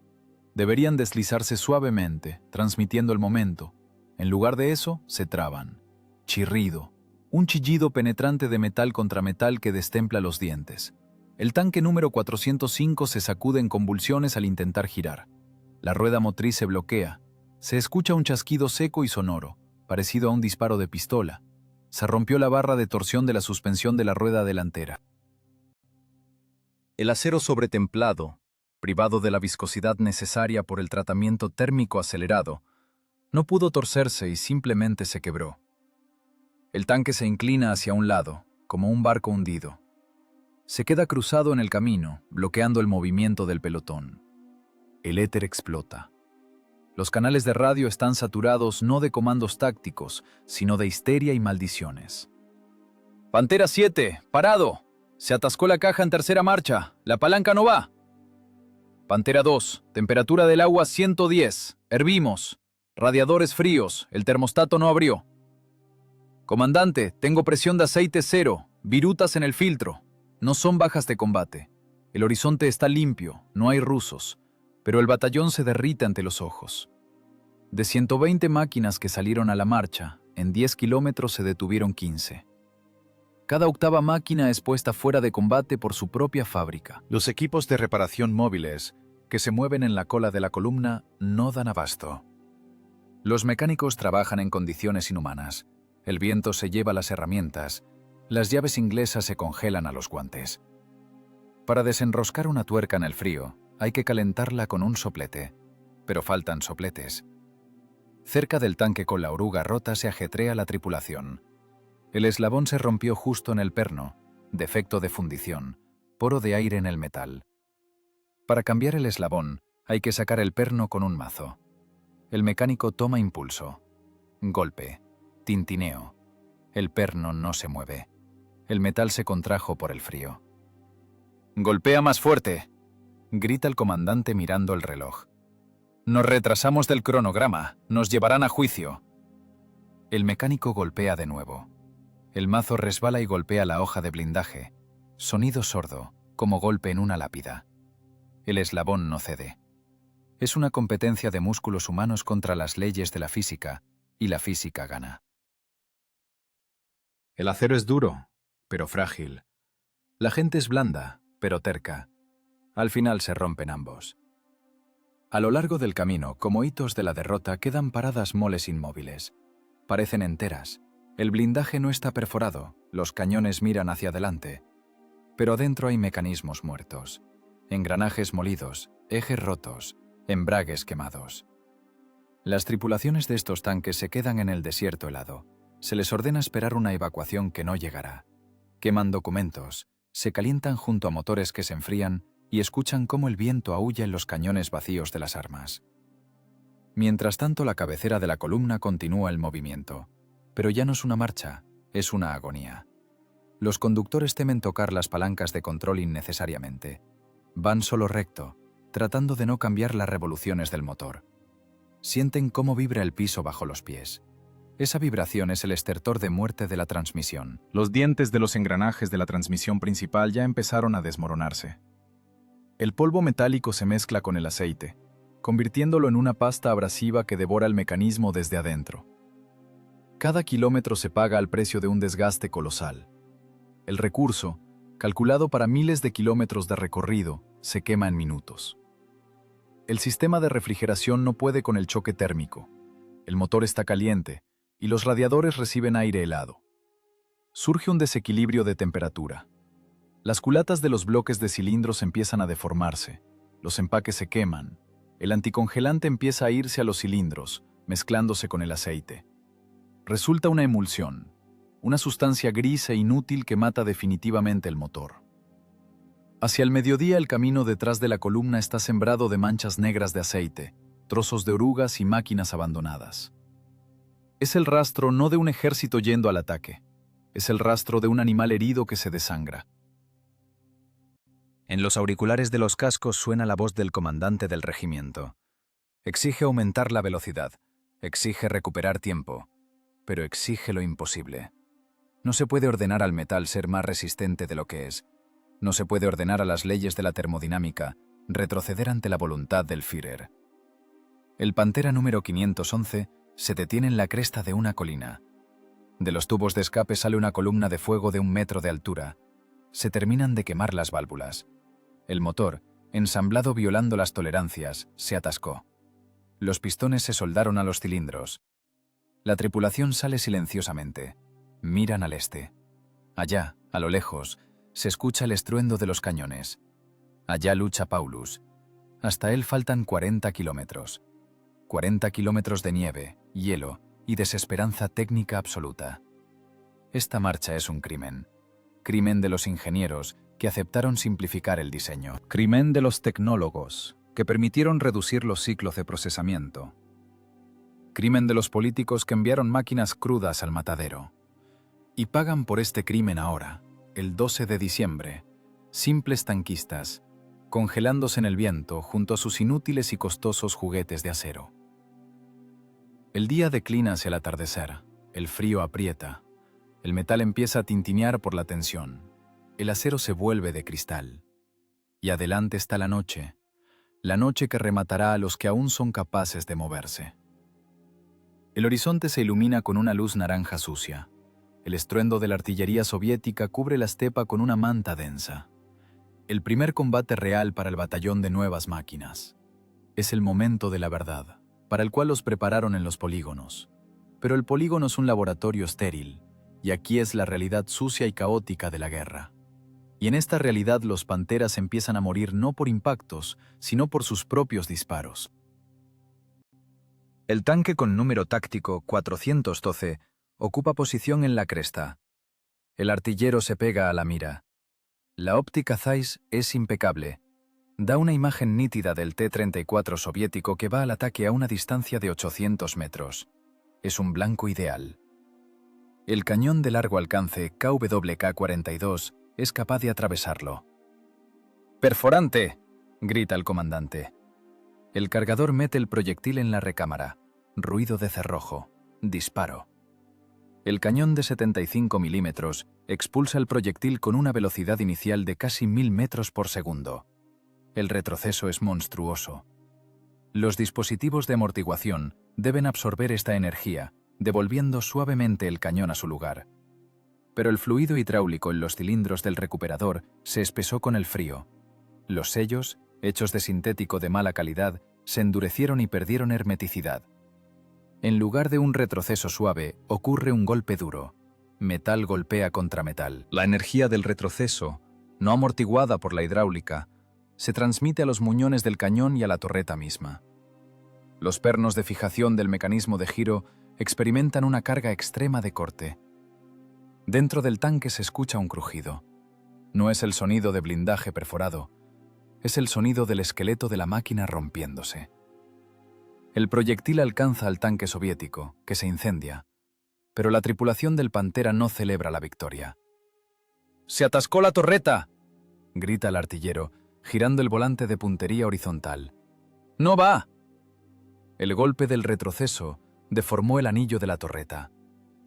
Deberían deslizarse suavemente, transmitiendo el momento. En lugar de eso, se traban. Chirrido. Un chillido penetrante de metal contra metal que destempla los dientes. El tanque número 405 se sacude en convulsiones al intentar girar. La rueda motriz se bloquea. Se escucha un chasquido seco y sonoro, parecido a un disparo de pistola. Se rompió la barra de torsión de la suspensión de la rueda delantera. El acero sobretemplado, privado de la viscosidad necesaria por el tratamiento térmico acelerado, no pudo torcerse y simplemente se quebró. El tanque se inclina hacia un lado, como un barco hundido. Se queda cruzado en el camino, bloqueando el movimiento del pelotón. El éter explota. Los canales de radio están saturados no de comandos tácticos, sino de histeria y maldiciones. «Pantera 7, parado. Se atascó la caja en tercera marcha. La palanca no va». Pantera 2, temperatura del agua 110. Hervimos. Radiadores fríos. El termostato no abrió. Comandante, tengo presión de aceite 0. Virutas en el filtro. No son bajas de combate. El horizonte está limpio. No hay rusos. Pero el batallón se derrite ante los ojos. De 120 máquinas que salieron a la marcha, en 10 kilómetros se detuvieron 15. Cada octava máquina es puesta fuera de combate por su propia fábrica. Los equipos de reparación móviles, que se mueven en la cola de la columna, no dan abasto. Los mecánicos trabajan en condiciones inhumanas. El viento se lleva las herramientas. Las llaves inglesas se congelan a los guantes. Para desenroscar una tuerca en el frío, hay que calentarla con un soplete. Pero faltan sopletes. Cerca del tanque con la oruga rota se ajetrea la tripulación. El eslabón se rompió justo en el perno, defecto de fundición, poro de aire en el metal. Para cambiar el eslabón, hay que sacar el perno con un mazo. El mecánico toma impulso. Golpe. Tintineo. El perno no se mueve. El metal se contrajo por el frío. «Golpea más fuerte», grita el comandante mirando el reloj. «Nos retrasamos del cronograma. Nos llevarán a juicio». El mecánico golpea de nuevo. El mazo resbala y golpea la hoja de blindaje. Sonido sordo, como golpe en una lápida. El eslabón no cede. Es una competencia de músculos humanos contra las leyes de la física, y la física gana. El acero es duro, pero frágil. La gente es blanda, pero terca. Al final se rompen ambos. A lo largo del camino, como hitos de la derrota, quedan paradas moles inmóviles. Parecen enteras. El blindaje no está perforado, los cañones miran hacia adelante. Pero dentro hay mecanismos muertos. Engranajes molidos, ejes rotos, embragues quemados. Las tripulaciones de estos tanques se quedan en el desierto helado. Se les ordena esperar una evacuación que no llegará. Queman documentos, se calientan junto a motores que se enfrían y escuchan cómo el viento aúlla en los cañones vacíos de las armas. Mientras tanto, la cabecera de la columna continúa el movimiento. Pero ya no es una marcha, es una agonía. Los conductores temen tocar las palancas de control innecesariamente. Van solo recto, tratando de no cambiar las revoluciones del motor. Sienten cómo vibra el piso bajo los pies. Esa vibración es el estertor de muerte de la transmisión. Los dientes de los engranajes de la transmisión principal ya empezaron a desmoronarse. El polvo metálico se mezcla con el aceite, convirtiéndolo en una pasta abrasiva que devora el mecanismo desde adentro. Cada kilómetro se paga al precio de un desgaste colosal. El recurso, calculado para miles de kilómetros de recorrido, se quema en minutos. El sistema de refrigeración no puede con el choque térmico. El motor está caliente y los radiadores reciben aire helado. Surge un desequilibrio de temperatura. Las culatas de los bloques de cilindros empiezan a deformarse, los empaques se queman, el anticongelante empieza a irse a los cilindros, mezclándose con el aceite. Resulta una emulsión, una sustancia gris e inútil que mata definitivamente el motor. Hacia el mediodía el camino detrás de la columna está sembrado de manchas negras de aceite, trozos de orugas y máquinas abandonadas. Es el rastro no de un ejército yendo al ataque, es el rastro de un animal herido que se desangra. En los auriculares de los cascos suena la voz del comandante del regimiento. Exige aumentar la velocidad, exige recuperar tiempo, pero exige lo imposible. No se puede ordenar al metal ser más resistente de lo que es. No se puede ordenar a las leyes de la termodinámica retroceder ante la voluntad del Führer. El Pantera número 511 se detiene en la cresta de una colina. De los tubos de escape sale una columna de fuego de 1 metro de altura. Se terminan de quemar las válvulas. El motor, ensamblado violando las tolerancias, se atascó. Los pistones se soldaron a los cilindros. La tripulación sale silenciosamente. Miran al este. Allá, a lo lejos, se escucha el estruendo de los cañones. Allá lucha Paulus. Hasta él faltan 40 kilómetros. 40 kilómetros de nieve, hielo y desesperanza técnica absoluta. Esta marcha es un crimen. Crimen de los ingenieros que aceptaron simplificar el diseño. Crimen de los tecnólogos, que permitieron reducir los ciclos de procesamiento. Crimen de los políticos que enviaron máquinas crudas al matadero. Y pagan por este crimen ahora, el 12 de diciembre, simples tanquistas, congelándose en el viento junto a sus inútiles y costosos juguetes de acero. El día declina hacia el atardecer, el frío aprieta, el metal empieza a tintinear por la tensión, el acero se vuelve de cristal. Y adelante está la noche que rematará a los que aún son capaces de moverse. El horizonte se ilumina con una luz naranja sucia. El estruendo de la artillería soviética cubre la estepa con una manta densa. El primer combate real para el batallón de nuevas máquinas. Es el momento de la verdad, para el cual los prepararon en los polígonos. Pero el polígono es un laboratorio estéril, y aquí es la realidad sucia y caótica de la guerra. Y en esta realidad los panteras empiezan a morir no por impactos, sino por sus propios disparos. El tanque con número táctico 412 ocupa posición en la cresta. El artillero se pega a la mira. La óptica Zeiss es impecable. Da una imagen nítida del T-34 soviético que va al ataque a una distancia de 800 metros. Es un blanco ideal. El cañón de largo alcance KWK-42 es capaz de atravesarlo. ¡Perforante!, grita el comandante. El cargador mete el proyectil en la recámara. Ruido de cerrojo. Disparo. El cañón de 75 milímetros expulsa el proyectil con una velocidad inicial de casi 1000 metros por segundo. El retroceso es monstruoso. Los dispositivos de amortiguación deben absorber esta energía, devolviendo suavemente el cañón a su lugar. Pero el fluido hidráulico en los cilindros del recuperador se espesó con el frío. Los sellos, hechos de sintético de mala calidad, se endurecieron y perdieron hermeticidad. En lugar de un retroceso suave, ocurre un golpe duro. Metal golpea contra metal. La energía del retroceso, no amortiguada por la hidráulica, se transmite a los muñones del cañón y a la torreta misma. Los pernos de fijación del mecanismo de giro experimentan una carga extrema de corte. Dentro del tanque se escucha un crujido. No es el sonido de blindaje perforado, es el sonido del esqueleto de la máquina rompiéndose. El proyectil alcanza al tanque soviético, que se incendia, pero la tripulación del Pantera no celebra la victoria. ¡Se atascó la torreta!, grita el artillero, girando el volante de puntería horizontal. ¡No va! El golpe del retroceso deformó el anillo de la torreta.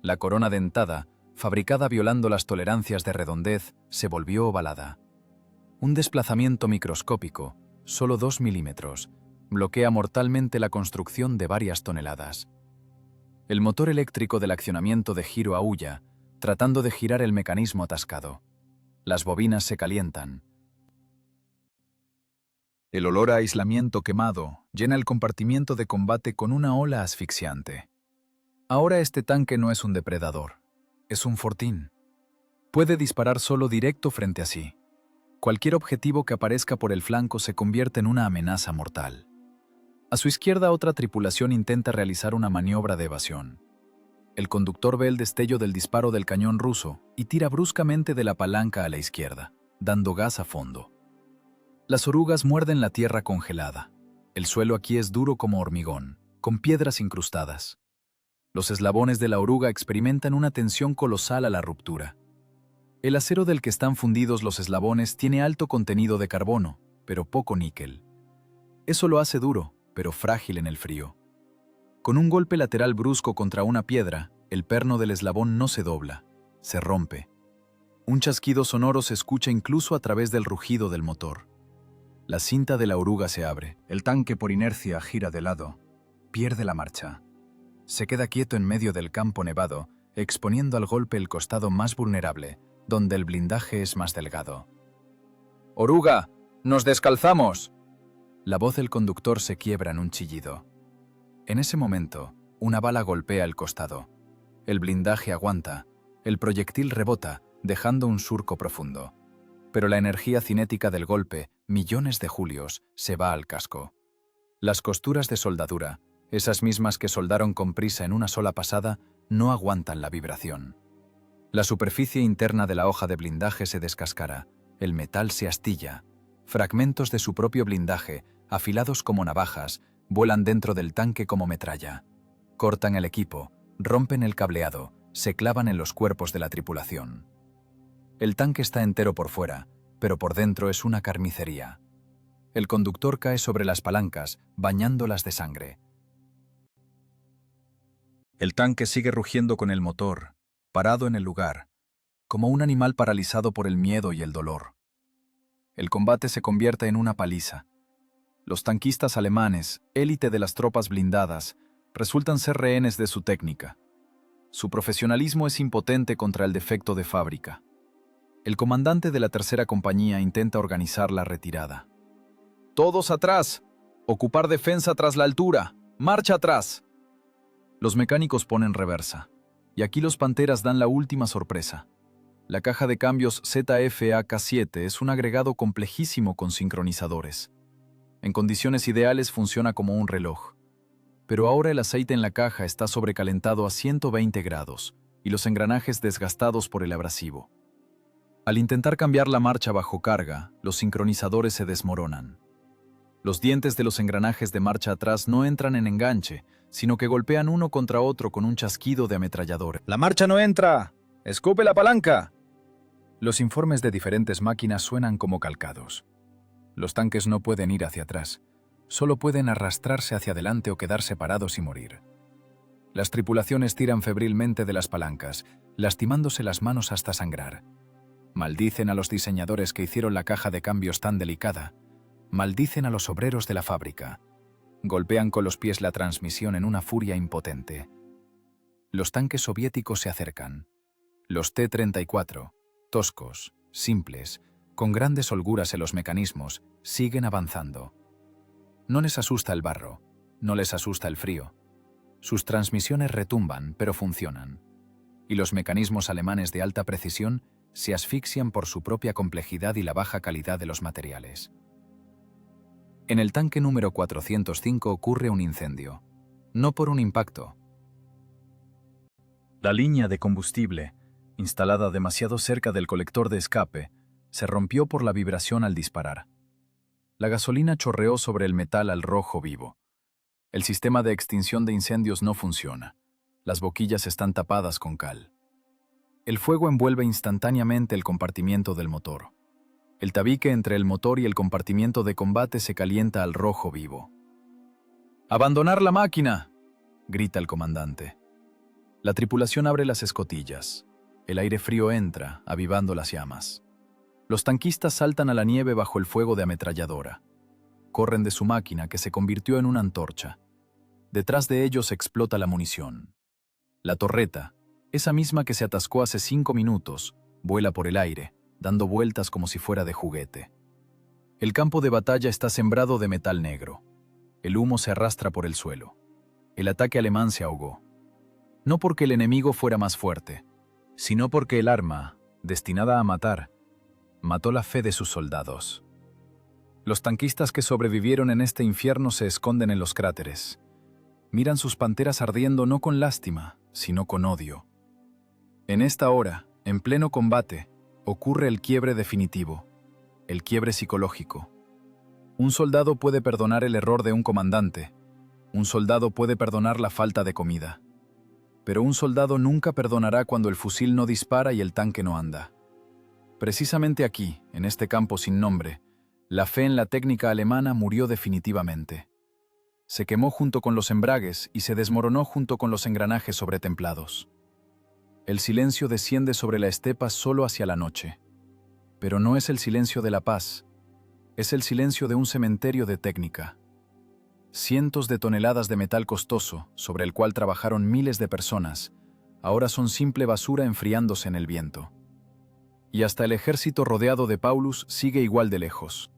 La corona dentada, fabricada violando las tolerancias de redondez, se volvió ovalada. Un desplazamiento microscópico, solo 2 milímetros, bloquea mortalmente la construcción de varias toneladas. El motor eléctrico del accionamiento de giro aúlla, tratando de girar el mecanismo atascado. Las bobinas se calientan. El olor a aislamiento quemado llena el compartimiento de combate con una ola asfixiante. Ahora este tanque no es un depredador, es un fortín. Puede disparar solo directo frente a sí. Cualquier objetivo que aparezca por el flanco se convierte en una amenaza mortal. A su izquierda otra tripulación intenta realizar una maniobra de evasión. El conductor ve el destello del disparo del cañón ruso y tira bruscamente de la palanca a la izquierda, dando gas a fondo. Las orugas muerden la tierra congelada. El suelo aquí es duro como hormigón, con piedras incrustadas. Los eslabones de la oruga experimentan una tensión colosal a la ruptura. El acero del que están fundidos los eslabones tiene alto contenido de carbono, pero poco níquel. Eso lo hace duro, pero frágil en el frío. Con un golpe lateral brusco contra una piedra, el perno del eslabón no se dobla, se rompe. Un chasquido sonoro se escucha incluso a través del rugido del motor. La cinta de la oruga se abre. El tanque por inercia gira de lado. pierde la marcha. Se queda quieto en medio del campo nevado, exponiendo al golpe el costado más vulnerable, donde el blindaje es más delgado. ¡Oruga! ¡Nos descalzamos! La voz del conductor se quiebra en un chillido. En ese momento, una bala golpea el costado. El blindaje aguanta, el proyectil rebota, dejando un surco profundo. Pero la energía cinética del golpe, millones de julios, se va al casco. Las costuras de soldadura, esas mismas que soldaron con prisa en una sola pasada, no aguantan la vibración. La superficie interna de la hoja de blindaje se descascara, el metal se astilla. Fragmentos de su propio blindaje, afilados como navajas, vuelan dentro del tanque como metralla. Cortan el equipo, rompen el cableado, se clavan en los cuerpos de la tripulación. El tanque está entero por fuera, pero por dentro es una carnicería. El conductor cae sobre las palancas, bañándolas de sangre. El tanque sigue rugiendo con el motor, parado en el lugar, como un animal paralizado por el miedo y el dolor. El combate se convierte en una paliza. Los tanquistas alemanes, élite de las tropas blindadas, resultan ser rehenes de su técnica. Su profesionalismo es impotente contra el defecto de fábrica. El comandante de la tercera compañía intenta organizar la retirada. ¡Todos atrás! ¡Ocupar defensa tras la altura! ¡Marcha atrás! Los mecánicos ponen reversa. Y aquí los Panteras dan la última sorpresa. La caja de cambios ZF-AK7 es un agregado complejísimo con sincronizadores. En condiciones ideales funciona como un reloj. Pero ahora el aceite en la caja está sobrecalentado a 120 grados y los engranajes desgastados por el abrasivo. Al intentar cambiar la marcha bajo carga, los sincronizadores se desmoronan. Los dientes de los engranajes de marcha atrás no entran en enganche, sino que golpean uno contra otro con un chasquido de ametrallador. ¡La marcha no entra! ¡Escupe la palanca! Los informes de diferentes máquinas suenan como calcados. Los tanques no pueden ir hacia atrás, solo pueden arrastrarse hacia adelante o quedarse parados y morir. Las tripulaciones tiran febrilmente de las palancas, lastimándose las manos hasta sangrar. Maldicen a los diseñadores que hicieron la caja de cambios tan delicada. Maldicen a los obreros de la fábrica. Golpean con los pies la transmisión en una furia impotente. Los tanques soviéticos se acercan. Los T-34, toscos, simples, con grandes holguras en los mecanismos, siguen avanzando. No les asusta el barro, no les asusta el frío. Sus transmisiones retumban, pero funcionan. Y los mecanismos alemanes de alta precisión se asfixian por su propia complejidad y la baja calidad de los materiales. En el tanque número 405 ocurre un incendio, no por un impacto. La línea de combustible, instalada demasiado cerca del colector de escape, se rompió por la vibración al disparar. La gasolina chorreó sobre el metal al rojo vivo. El sistema de extinción de incendios no funciona. Las boquillas están tapadas con cal. El fuego envuelve instantáneamente el compartimiento del motor. El tabique entre el motor y el compartimiento de combate se calienta al rojo vivo. ¡Abandonar la máquina!, grita el comandante. La tripulación abre las escotillas. El aire frío entra, avivando las llamas. Los tanquistas saltan a la nieve bajo el fuego de ametralladora. Corren de su máquina, que se convirtió en una antorcha. Detrás de ellos explota la munición. La torreta, esa misma que se atascó hace 5 minutos, vuela por el aire, dando vueltas como si fuera de juguete. El campo de batalla está sembrado de metal negro. El humo se arrastra por el suelo. El ataque alemán se ahogó. No porque el enemigo fuera más fuerte, sino porque el arma, destinada a matar, mató la fe de sus soldados. Los tanquistas que sobrevivieron en este infierno se esconden en los cráteres. Miran sus panteras ardiendo no con lástima, sino con odio. En esta hora, en pleno combate, ocurre el quiebre definitivo, el quiebre psicológico. Un soldado puede perdonar el error de un comandante, un soldado puede perdonar la falta de comida, pero un soldado nunca perdonará cuando el fusil no dispara y el tanque no anda. Precisamente aquí, en este campo sin nombre, la fe en la técnica alemana murió definitivamente. Se quemó junto con los embragues y se desmoronó junto con los engranajes sobretemplados. El silencio desciende sobre la estepa solo hacia la noche. Pero no es el silencio de la paz, es el silencio de un cementerio de técnica. Cientos de toneladas de metal costoso, sobre el cual trabajaron miles de personas, ahora son simple basura enfriándose en el viento. Y hasta el ejército rodeado de Paulus sigue igual de lejos.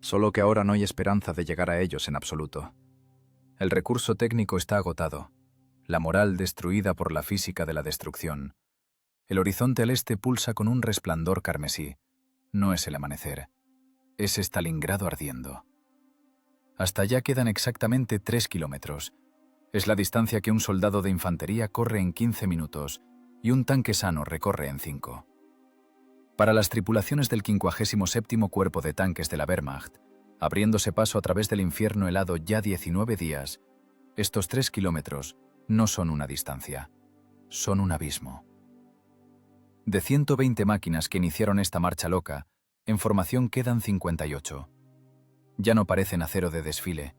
Solo que ahora no hay esperanza de llegar a ellos en absoluto. El recurso técnico está agotado, la moral destruida por la física de la destrucción. El horizonte al este pulsa con un resplandor carmesí. No es el amanecer, es Stalingrado ardiendo. Hasta allá quedan exactamente 3 kilómetros. Es la distancia que un soldado de infantería corre en 15 minutos y un tanque sano recorre en 5. Para las tripulaciones del 57º Cuerpo de Tanques de la Wehrmacht, abriéndose paso a través del infierno helado ya 19 días, estos 3 kilómetros no son una distancia, son un abismo. De 120 máquinas que iniciaron esta marcha loca, en formación quedan 58. Ya no parecen acero de desfile,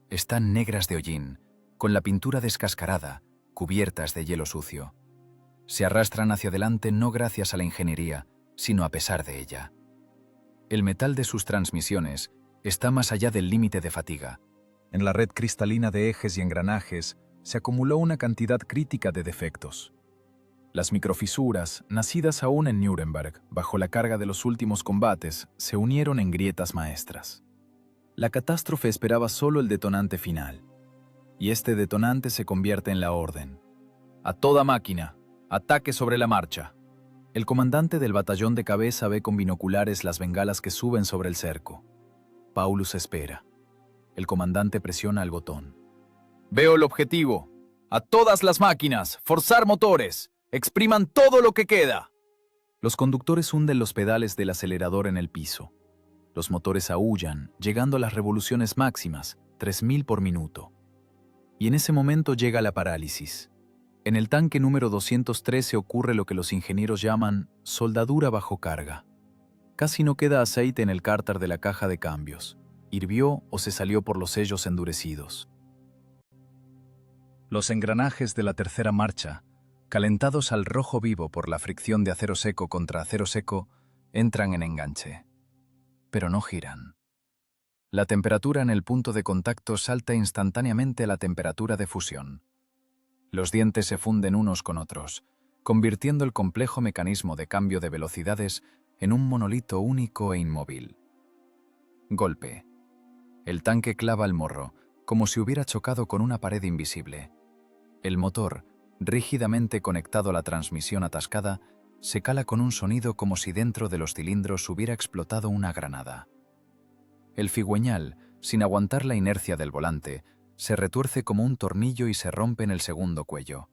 están negras de hollín, con la pintura descascarada, cubiertas de hielo sucio. Se arrastran hacia adelante no gracias a la ingeniería, sino a pesar de ella. El metal de sus transmisiones está más allá del límite de fatiga. En la red cristalina de ejes y engranajes se acumuló una cantidad crítica de defectos. Las microfisuras, nacidas aún en Nuremberg, bajo la carga de los últimos combates, se unieron en grietas maestras. La catástrofe esperaba solo el detonante final, y este detonante se convierte en la orden. A toda máquina, ataque sobre la marcha. El comandante del batallón de cabeza ve con binoculares las bengalas que suben sobre el cerco. Paulus espera. El comandante presiona el botón. Veo el objetivo. A todas las máquinas, forzar motores. Expriman todo lo que queda. Los conductores hunden los pedales del acelerador en el piso. Los motores aúllan, llegando a las revoluciones máximas, 3000 por minuto. Y en ese momento llega la parálisis. En el tanque número 213 ocurre lo que los ingenieros llaman soldadura bajo carga. Casi no queda aceite en el cárter de la caja de cambios. Hirvió o se salió por los sellos endurecidos. Los engranajes de la tercera marcha, calentados al rojo vivo por la fricción de acero seco contra acero seco, entran en enganche. Pero no giran. La temperatura en el punto de contacto salta instantáneamente a la temperatura de fusión. Los dientes se funden unos con otros, convirtiendo el complejo mecanismo de cambio de velocidades en un monolito único e inmóvil. Golpe. El tanque clava el morro, como si hubiera chocado con una pared invisible. El motor, rígidamente conectado a la transmisión atascada, se cala con un sonido como si dentro de los cilindros hubiera explotado una granada. El cigüeñal, sin aguantar la inercia del volante, se retuerce como un tornillo y se rompe en el segundo cuello.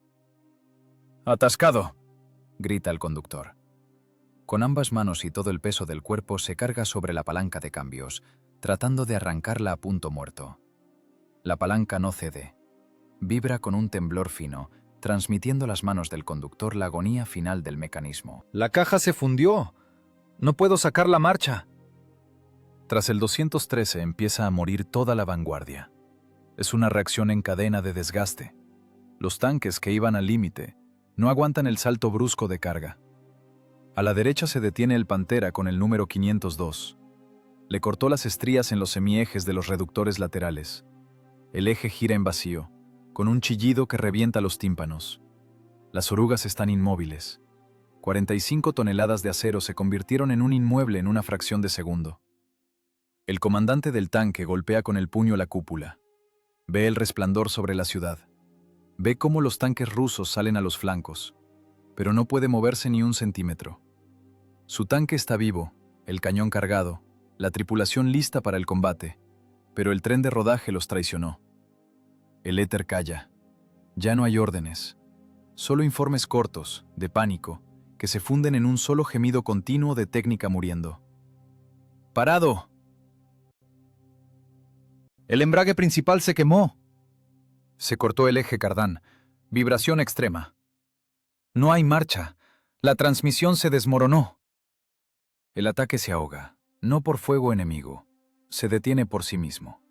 ¡Atascado!, grita el conductor. Con ambas manos y todo el peso del cuerpo se carga sobre la palanca de cambios, tratando de arrancarla a punto muerto. La palanca no cede. Vibra con un temblor fino, transmitiendo a las manos del conductor la agonía final del mecanismo. ¡La caja se fundió! ¡No puedo sacar la marcha! Tras el 213 empieza a morir toda la vanguardia. Es una reacción en cadena de desgaste. Los tanques que iban al límite no aguantan el salto brusco de carga. A la derecha se detiene el Pantera con el número 502. Le cortó las estrías en los semiejes de los reductores laterales. El eje gira en vacío, con un chillido que revienta los tímpanos. Las orugas están inmóviles. 45 toneladas de acero se convirtieron en un inmueble en una fracción de segundo. El comandante del tanque golpea con el puño la cúpula. Ve el resplandor sobre la ciudad. Ve cómo los tanques rusos salen a los flancos, pero no puede moverse ni un centímetro. Su tanque está vivo, el cañón cargado, la tripulación lista para el combate, pero el tren de rodaje los traicionó. El éter calla. Ya no hay órdenes. Solo informes cortos, de pánico, que se funden en un solo gemido continuo de técnica muriendo. ¡Parado! ¡El embrague principal se quemó! Se cortó el eje cardán. Vibración extrema. No hay marcha. La transmisión se desmoronó. El ataque se ahoga, no por fuego enemigo. Se detiene por sí mismo.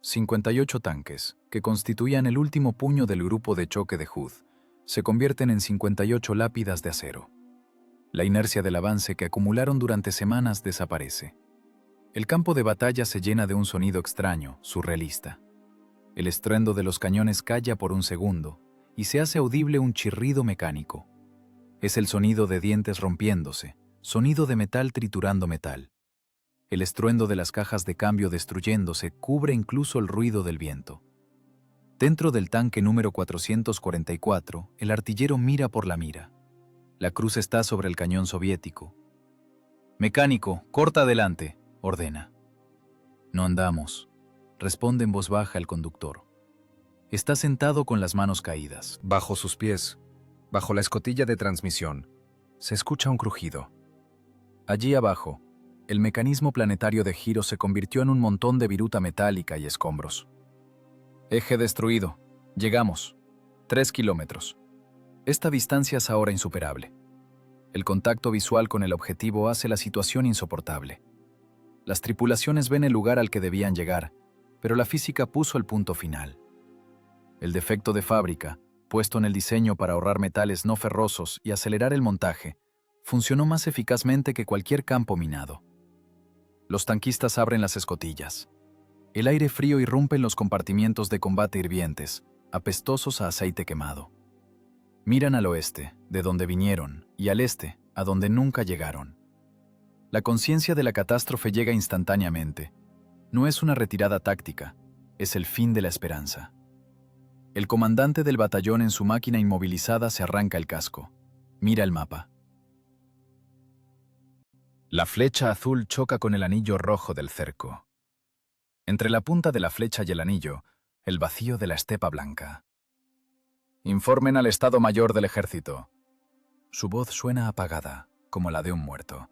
58 tanques, que constituían el último puño del grupo de choque de Hood, se convierten en 58 lápidas de acero. La inercia del avance que acumularon durante semanas desaparece. El campo de batalla se llena de un sonido extraño, surrealista. El estruendo de los cañones calla por un segundo y se hace audible un chirrido mecánico. Es el sonido de dientes rompiéndose, sonido de metal triturando metal. El estruendo de las cajas de cambio destruyéndose cubre incluso el ruido del viento. Dentro del tanque número 444, el artillero mira por la mira. La cruz está sobre el cañón soviético. «Mecánico, corta adelante», ordena. «No andamos», responde en voz baja el conductor. Está sentado con las manos caídas. Bajo sus pies, bajo la escotilla de transmisión, se escucha un crujido. Allí abajo, el mecanismo planetario de giro se convirtió en un montón de viruta metálica y escombros. Eje destruido. Llegamos. 3 kilómetros. Esta distancia es ahora insuperable. El contacto visual con el objetivo hace la situación insoportable. Las tripulaciones ven el lugar al que debían llegar, pero la física puso el punto final. El defecto de fábrica, puesto en el diseño para ahorrar metales no ferrosos y acelerar el montaje, funcionó más eficazmente que cualquier campo minado. Los tanquistas abren las escotillas. El aire frío irrumpe en los compartimientos de combate hirvientes, apestosos a aceite quemado. Miran al oeste, de donde vinieron, y al este, a donde nunca llegaron. La conciencia de la catástrofe llega instantáneamente. No es una retirada táctica, es el fin de la esperanza. El comandante del batallón en su máquina inmovilizada se arranca el casco. Mira el mapa. La flecha azul choca con el anillo rojo del cerco. Entre la punta de la flecha y el anillo, el vacío de la estepa blanca. Informen al Estado Mayor del Ejército. Su voz suena apagada, como la de un muerto.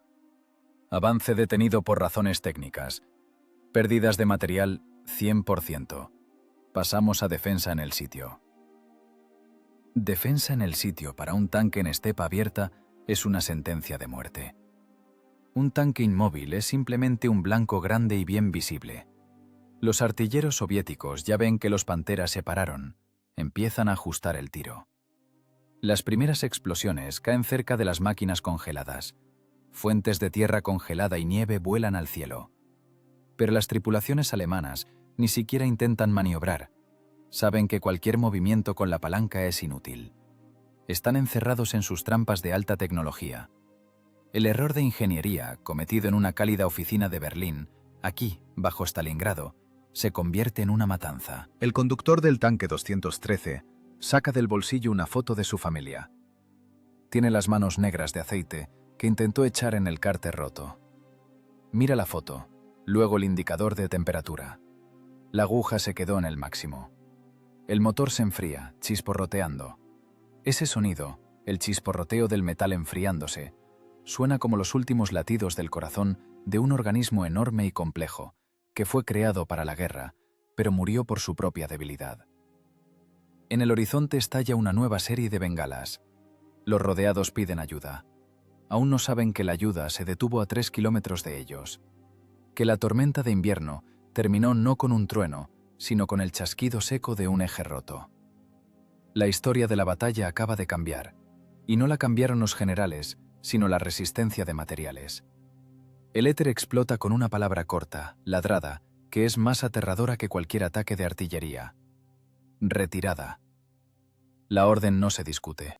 Avance detenido por razones técnicas. Pérdidas de material, 100%. Pasamos a defensa en el sitio. Defensa en el sitio para un tanque en estepa abierta es una sentencia de muerte. Un tanque inmóvil es simplemente un blanco grande y bien visible. Los artilleros soviéticos ya ven que los Panteras se pararon. Empiezan a ajustar el tiro. Las primeras explosiones caen cerca de las máquinas congeladas. Fuentes de tierra congelada y nieve vuelan al cielo. Pero las tripulaciones alemanas ni siquiera intentan maniobrar. Saben que cualquier movimiento con la palanca es inútil. Están encerrados en sus trampas de alta tecnología. El error de ingeniería, cometido en una cálida oficina de Berlín, aquí, bajo Stalingrado, se convierte en una matanza. El conductor del tanque 213 saca del bolsillo una foto de su familia. Tiene las manos negras de aceite que intentó echar en el cárter roto. Mira la foto, luego el indicador de temperatura. La aguja se quedó en el máximo. El motor se enfría, chisporroteando. Ese sonido, el chisporroteo del metal enfriándose, suena como los últimos latidos del corazón de un organismo enorme y complejo, que fue creado para la guerra, pero murió por su propia debilidad. En el horizonte estalla una nueva serie de bengalas. Los rodeados piden ayuda. Aún no saben que la ayuda se detuvo a 3 kilómetros de ellos. Que la tormenta de invierno terminó no con un trueno, sino con el chasquido seco de un eje roto. La historia de la batalla acaba de cambiar, y no la cambiaron los generales, sino la resistencia de materiales. El éter explota con una palabra corta, ladrada, que es más aterradora que cualquier ataque de artillería. Retirada. La orden no se discute.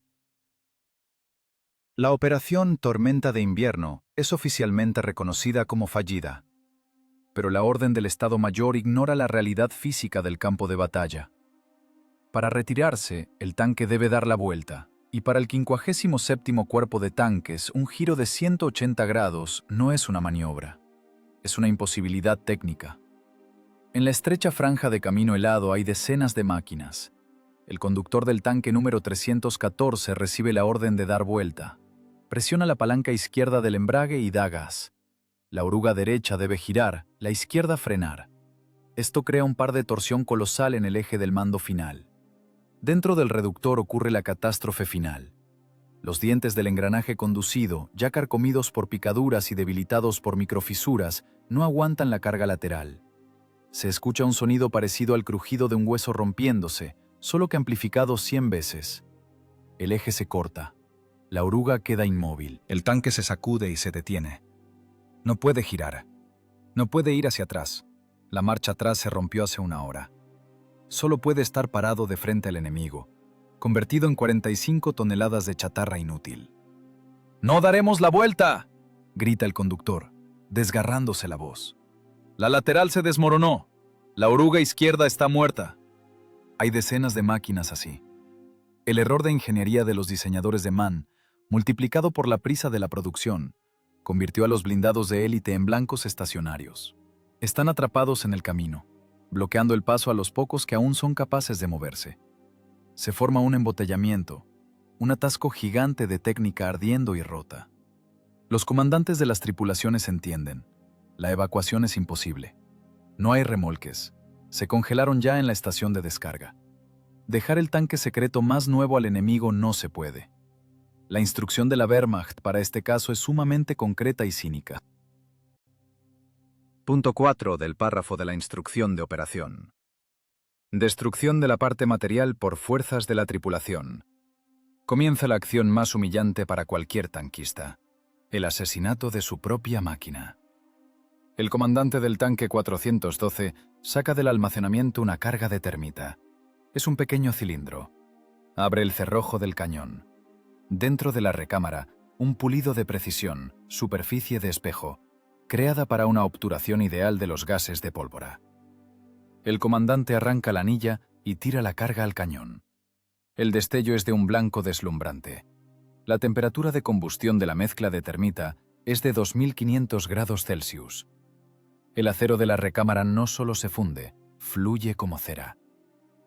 La operación Tormenta de Invierno es oficialmente reconocida como fallida, pero la orden del Estado Mayor ignora la realidad física del campo de batalla. Para retirarse, el tanque debe dar la vuelta, y para el 57º Cuerpo de Tanques, un giro de 180 grados no es una maniobra. Es una imposibilidad técnica. En la estrecha franja de camino helado hay decenas de máquinas. El conductor del tanque número 314 recibe la orden de dar vuelta. Presiona la palanca izquierda del embrague y da gas. La oruga derecha debe girar, la izquierda frenar. Esto crea un par de torsión colosal en el eje del mando final. Dentro del reductor ocurre la catástrofe final. Los dientes del engranaje conducido, ya carcomidos por picaduras y debilitados por microfisuras, no aguantan la carga lateral. Se escucha un sonido parecido al crujido de un hueso rompiéndose, solo que amplificado 100 veces. El eje se corta. La oruga queda inmóvil. El tanque se sacude y se detiene. No puede girar. No puede ir hacia atrás. La marcha atrás se rompió hace una hora. Solo puede estar parado de frente al enemigo, convertido en 45 toneladas de chatarra inútil. ¡No daremos la vuelta!, grita el conductor, desgarrándose la voz. La lateral se desmoronó. La oruga izquierda está muerta. Hay decenas de máquinas así. El error de ingeniería de los diseñadores de MAN, multiplicado por la prisa de la producción, convirtió a los blindados de élite en blancos estacionarios. Están atrapados en el camino, bloqueando el paso a los pocos que aún son capaces de moverse. Se forma un embotellamiento, un atasco gigante de técnica ardiendo y rota. Los comandantes de las tripulaciones entienden. La evacuación es imposible. No hay remolques. Se congelaron ya en la estación de descarga. Dejar el tanque secreto más nuevo al enemigo no se puede. La instrucción de la Wehrmacht para este caso es sumamente concreta y cínica. Punto 4 del párrafo de la instrucción de operación. Destrucción de la parte material por fuerzas de la tripulación. Comienza la acción más humillante para cualquier tanquista: el asesinato de su propia máquina. El comandante del tanque 412 saca del almacenamiento una carga de termita. Es un pequeño cilindro. Abre el cerrojo del cañón. Dentro de la recámara, un pulido de precisión, superficie de espejo, creada para una obturación ideal de los gases de pólvora. El comandante arranca la anilla y tira la carga al cañón. El destello es de un blanco deslumbrante. La temperatura de combustión de la mezcla de termita es de 2500 grados Celsius. El acero de la recámara no solo se funde, fluye como cera.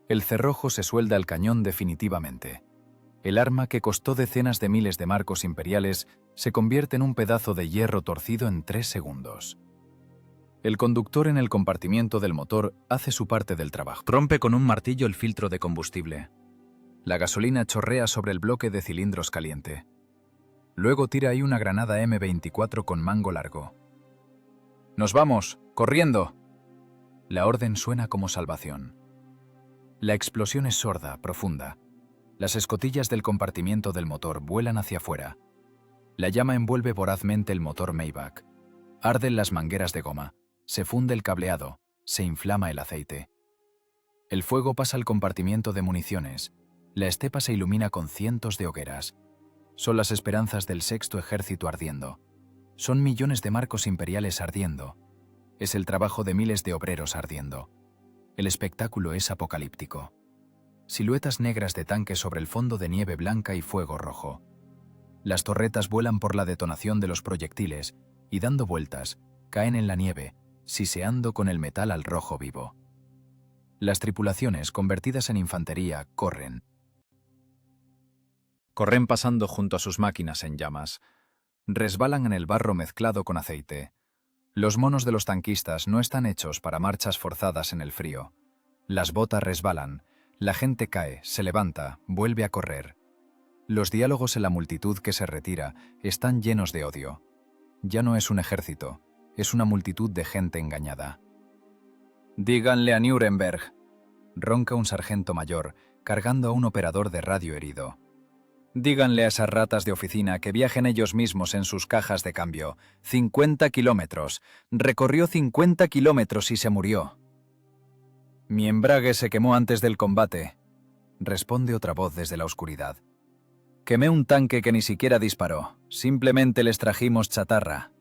El cerrojo se suelda al cañón definitivamente. El arma que costó decenas de miles de marcos imperiales se convierte en un pedazo de hierro torcido en 3 segundos. El conductor en el compartimiento del motor hace su parte del trabajo. Rompe con un martillo el filtro de combustible. La gasolina chorrea sobre el bloque de cilindros caliente. Luego tira ahí una granada M24 con mango largo. ¡Nos vamos! ¡Corriendo! La orden suena como salvación. La explosión es sorda, profunda. Las escotillas del compartimiento del motor vuelan hacia afuera. La llama envuelve vorazmente el motor Maybach. Arden las mangueras de goma. Se funde el cableado. Se inflama el aceite. El fuego pasa al compartimiento de municiones. La estepa se ilumina con cientos de hogueras. Son las esperanzas del sexto ejército ardiendo. Son millones de marcos imperiales ardiendo. Es el trabajo de miles de obreros ardiendo. El espectáculo es apocalíptico. Siluetas negras de tanques sobre el fondo de nieve blanca y fuego rojo. Las torretas vuelan por la detonación de los proyectiles y, dando vueltas, caen en la nieve, siseando con el metal al rojo vivo. Las tripulaciones, convertidas en infantería, corren. Corren pasando junto a sus máquinas en llamas. Resbalan en el barro mezclado con aceite. Los monos de los tanquistas no están hechos para marchas forzadas en el frío. Las botas resbalan. La gente cae, se levanta, vuelve a correr. Los diálogos en la multitud que se retira están llenos de odio. Ya no es un ejército, es una multitud de gente engañada. «Díganle a Nuremberg», ronca un sargento mayor, cargando a un operador de radio herido. «Díganle a esas ratas de oficina que viajen ellos mismos en sus cajas de cambio. 50 kilómetros. Recorrió 50 kilómetros y se murió». «Mi embrague se quemó antes del combate», responde otra voz desde la oscuridad. «Quemé un tanque que ni siquiera disparó. Simplemente les trajimos chatarra».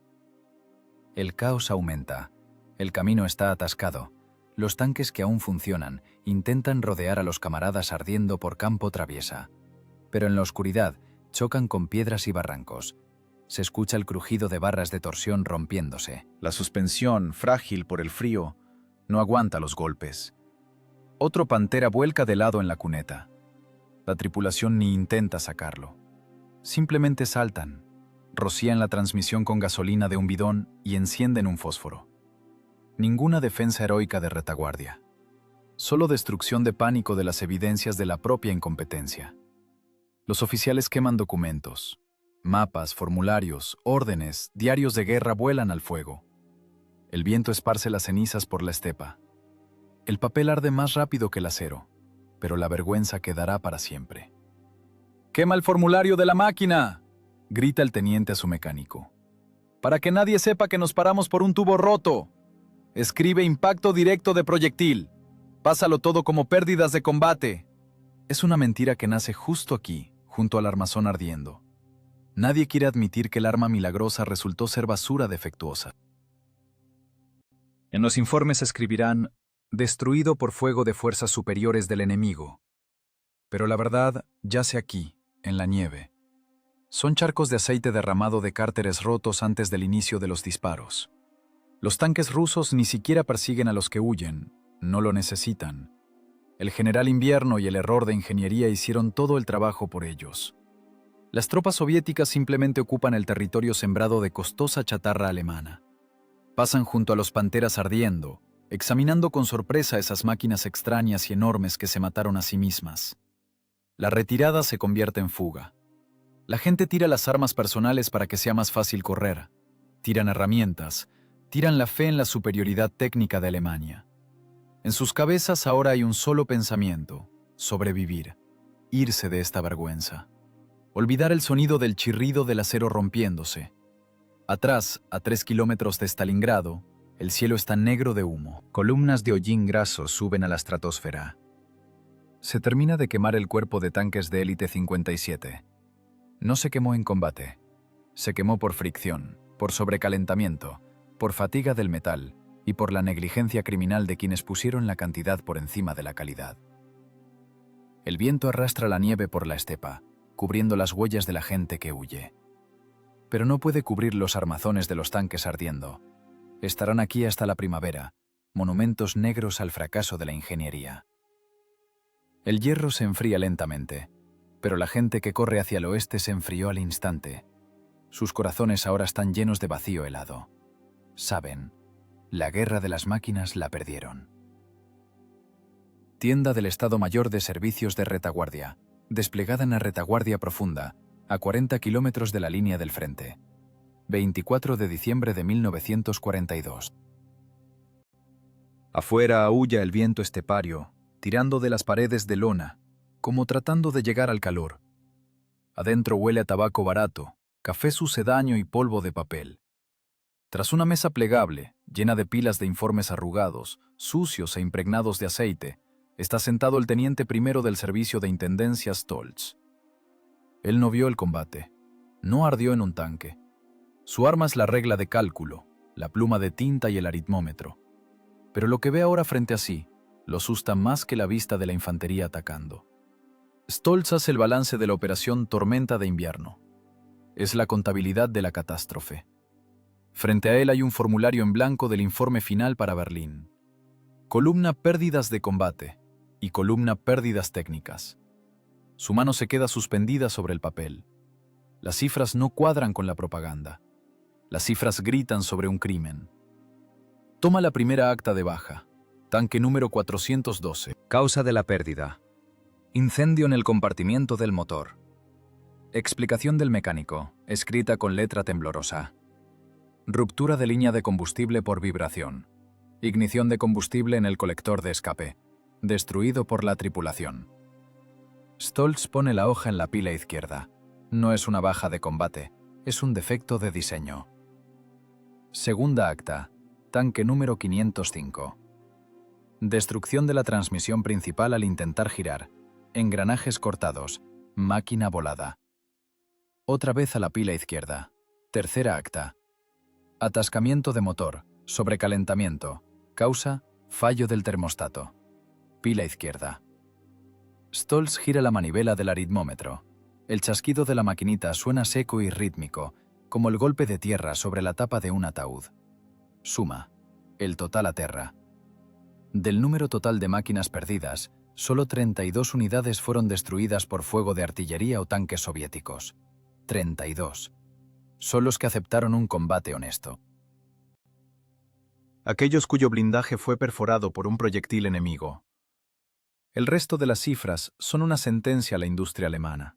El caos aumenta. El camino está atascado. Los tanques que aún funcionan intentan rodear a los camaradas ardiendo por campo traviesa. Pero en la oscuridad chocan con piedras y barrancos. Se escucha el crujido de barras de torsión rompiéndose. La suspensión, frágil por el frío, no aguanta los golpes. Otro Pantera vuelca de lado en la cuneta. La tripulación ni intenta sacarlo. Simplemente saltan, rocían la transmisión con gasolina de un bidón y encienden un fósforo. Ninguna defensa heroica de retaguardia. Solo destrucción de pánico de las evidencias de la propia incompetencia. Los oficiales queman documentos. Mapas, formularios, órdenes, diarios de guerra vuelan al fuego. El viento esparce las cenizas por la estepa. El papel arde más rápido que el acero, pero la vergüenza quedará para siempre. «¡Quema el formulario de la máquina!», grita el teniente a su mecánico. «Para que nadie sepa que nos paramos por un tubo roto. Escribe impacto directo de proyectil. Pásalo todo como pérdidas de combate. Es una mentira que nace justo aquí, junto al armazón ardiendo. Nadie quiere admitir que el arma milagrosa resultó ser basura defectuosa. En los informes escribirán, destruido por fuego de fuerzas superiores del enemigo. Pero la verdad yace aquí, en la nieve. Son charcos de aceite derramado de cárteres rotos antes del inicio de los disparos. Los tanques rusos ni siquiera persiguen a los que huyen, no lo necesitan. El general Invierno y el error de ingeniería hicieron todo el trabajo por ellos. Las tropas soviéticas simplemente ocupan el territorio sembrado de costosa chatarra alemana. Pasan junto a los Panteras ardiendo, examinando con sorpresa esas máquinas extrañas y enormes que se mataron a sí mismas. La retirada se convierte en fuga. La gente tira las armas personales para que sea más fácil correr. Tiran herramientas, tiran la fe en la superioridad técnica de Alemania. En sus cabezas ahora hay un solo pensamiento: sobrevivir, irse de esta vergüenza. Olvidar el sonido del chirrido del acero rompiéndose. Atrás, a 3 kilómetros de Stalingrado, el cielo está negro de humo. Columnas de hollín graso suben a la estratosfera. Se termina de quemar el cuerpo de tanques de élite 57. No se quemó en combate. Se quemó por fricción, por sobrecalentamiento, por fatiga del metal y por la negligencia criminal de quienes pusieron la cantidad por encima de la calidad. El viento arrastra la nieve por la estepa, cubriendo las huellas de la gente que huye. Pero no puede cubrir los armazones de los tanques ardiendo. Estarán aquí hasta la primavera, monumentos negros al fracaso de la ingeniería. El hierro se enfría lentamente, pero la gente que corre hacia el oeste se enfrió al instante. Sus corazones ahora están llenos de vacío helado. Saben, la guerra de las máquinas la perdieron. Tienda del Estado Mayor de Servicios de Retaguardia, desplegada en la retaguardia profunda, a 40 kilómetros de la línea del frente. 24 de diciembre de 1942. Afuera aúlla el viento estepario, tirando de las paredes de lona, como tratando de llegar al calor. Adentro huele a tabaco barato, café sucedáneo y polvo de papel. Tras una mesa plegable, llena de pilas de informes arrugados, sucios e impregnados de aceite, está sentado el teniente primero del servicio de intendencia Stolz. Él no vio el combate, no ardió en un tanque. Su arma es la regla de cálculo, la pluma de tinta y el aritmómetro. Pero lo que ve ahora frente a sí lo asusta más que la vista de la infantería atacando. Stolz hace el balance de la operación Tormenta de Invierno. Es la contabilidad de la catástrofe. Frente a él hay un formulario en blanco del informe final para Berlín. Columna pérdidas de combate y columna pérdidas técnicas. Su mano se queda suspendida sobre el papel. Las cifras no cuadran con la propaganda. Las cifras gritan sobre un crimen. Toma la primera acta de baja. Tanque número 412. Causa de la pérdida. Incendio en el compartimiento del motor. Explicación del mecánico, escrita con letra temblorosa. Ruptura de línea de combustible por vibración. Ignición de combustible en el colector de escape. Destruido por la tripulación. Stolz pone la hoja en la pila izquierda. No es una baja de combate, es un defecto de diseño. Segunda acta. Tanque número 505. Destrucción de la transmisión principal al intentar girar. Engranajes cortados. Máquina volada. Otra vez a la pila izquierda. Tercera acta. Atascamiento de motor. Sobrecalentamiento. Causa: fallo del termostato. Pila izquierda. Stolz gira la manivela del aritmómetro. El chasquido de la maquinita suena seco y rítmico, como el golpe de tierra sobre la tapa de un ataúd. Suma. El total aterra. Del número total de máquinas perdidas, solo 32 unidades fueron destruidas por fuego de artillería o tanques soviéticos. 32. Son los que aceptaron un combate honesto. Aquellos cuyo blindaje fue perforado por un proyectil enemigo. El resto de las cifras son una sentencia a la industria alemana.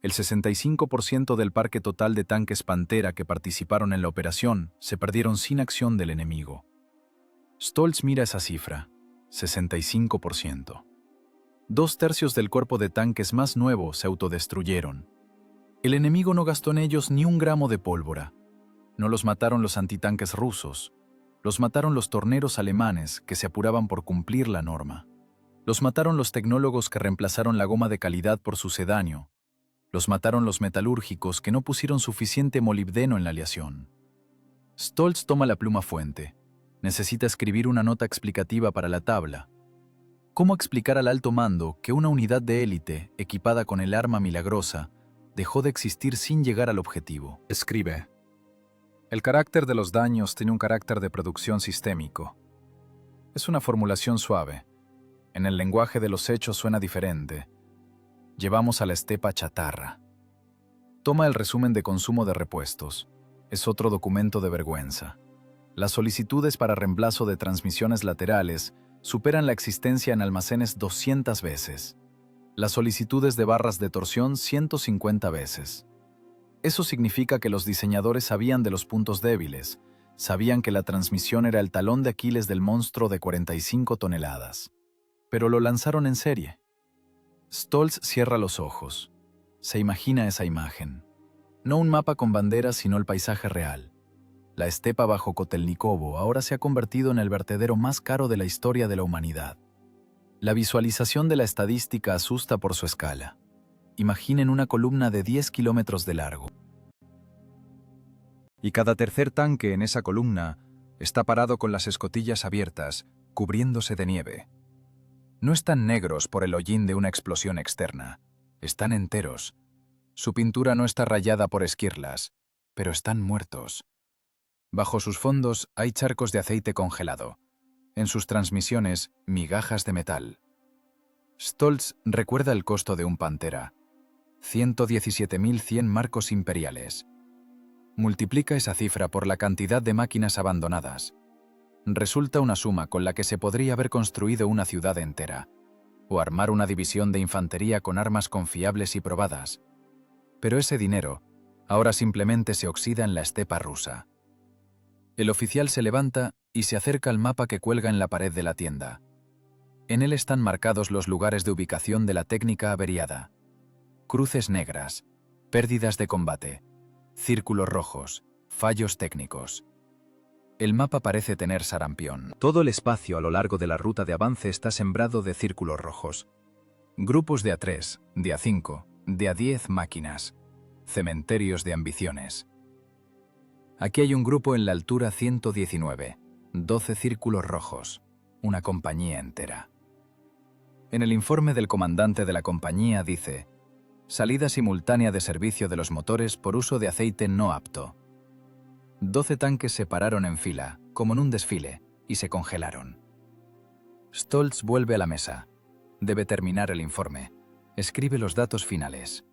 El 65% del parque total de tanques Pantera que participaron en la operación se perdieron sin acción del enemigo. Stolz mira esa cifra, 65%. 2/3 del cuerpo de tanques más nuevo se autodestruyeron. El enemigo no gastó en ellos ni un gramo de pólvora. No los mataron los antitanques rusos. Los mataron los torneros alemanes que se apuraban por cumplir la norma. Los mataron los tecnólogos que reemplazaron la goma de calidad por sucedáneo. Los mataron los metalúrgicos que no pusieron suficiente molibdeno en la aleación. Stoltz toma la pluma fuente. Necesita escribir una nota explicativa para la tabla. ¿Cómo explicar al alto mando que una unidad de élite, equipada con el arma milagrosa, dejó de existir sin llegar al objetivo? Escribe. El carácter de los daños tiene un carácter de producción sistémico. Es una formulación suave. En el lenguaje de los hechos suena diferente. Llevamos a la estepa chatarra. Toma el resumen de consumo de repuestos. Es otro documento de vergüenza. Las solicitudes para reemplazo de transmisiones laterales superan la existencia en almacenes 200 veces. Las solicitudes de barras de torsión 150 veces. Eso significa que los diseñadores sabían de los puntos débiles, sabían que la transmisión era el talón de Aquiles del monstruo de 45 toneladas. Pero lo lanzaron en serie. Stoltz cierra los ojos. Se imagina esa imagen. No un mapa con banderas, sino el paisaje real. La estepa bajo Kotelnikovo ahora se ha convertido en el vertedero más caro de la historia de la humanidad. La visualización de la estadística asusta por su escala. Imaginen una columna de 10 kilómetros de largo. Y cada tercer tanque en esa columna está parado con las escotillas abiertas, cubriéndose de nieve. No están negros por el hollín de una explosión externa. Están enteros. Su pintura no está rayada por esquirlas, pero están muertos. Bajo sus fondos hay charcos de aceite congelado. En sus transmisiones, migajas de metal. Stoltz recuerda el costo de un Pantera. 117.100 marcos imperiales. Multiplica esa cifra por la cantidad de máquinas abandonadas. Resulta una suma con la que se podría haber construido una ciudad entera, o armar una división de infantería con armas confiables y probadas. Pero ese dinero ahora simplemente se oxida en la estepa rusa. El oficial se levanta y se acerca al mapa que cuelga en la pared de la tienda. En él están marcados los lugares de ubicación de la técnica averiada. Cruces negras, pérdidas de combate, círculos rojos, fallos técnicos. El mapa parece tener sarampión. Todo el espacio a lo largo de la ruta de avance está sembrado de círculos rojos. Grupos de A3, de A5, de A10 máquinas. Cementerios de ambiciones. Aquí hay un grupo en la altura 119, 12 círculos rojos, una compañía entera. En el informe del comandante de la compañía dice: salida simultánea de servicio de los motores por uso de aceite no apto. 12 tanques se pararon en fila, como en un desfile, y se congelaron. Stoltz vuelve a la mesa. Debe terminar el informe. Escribe los datos finales.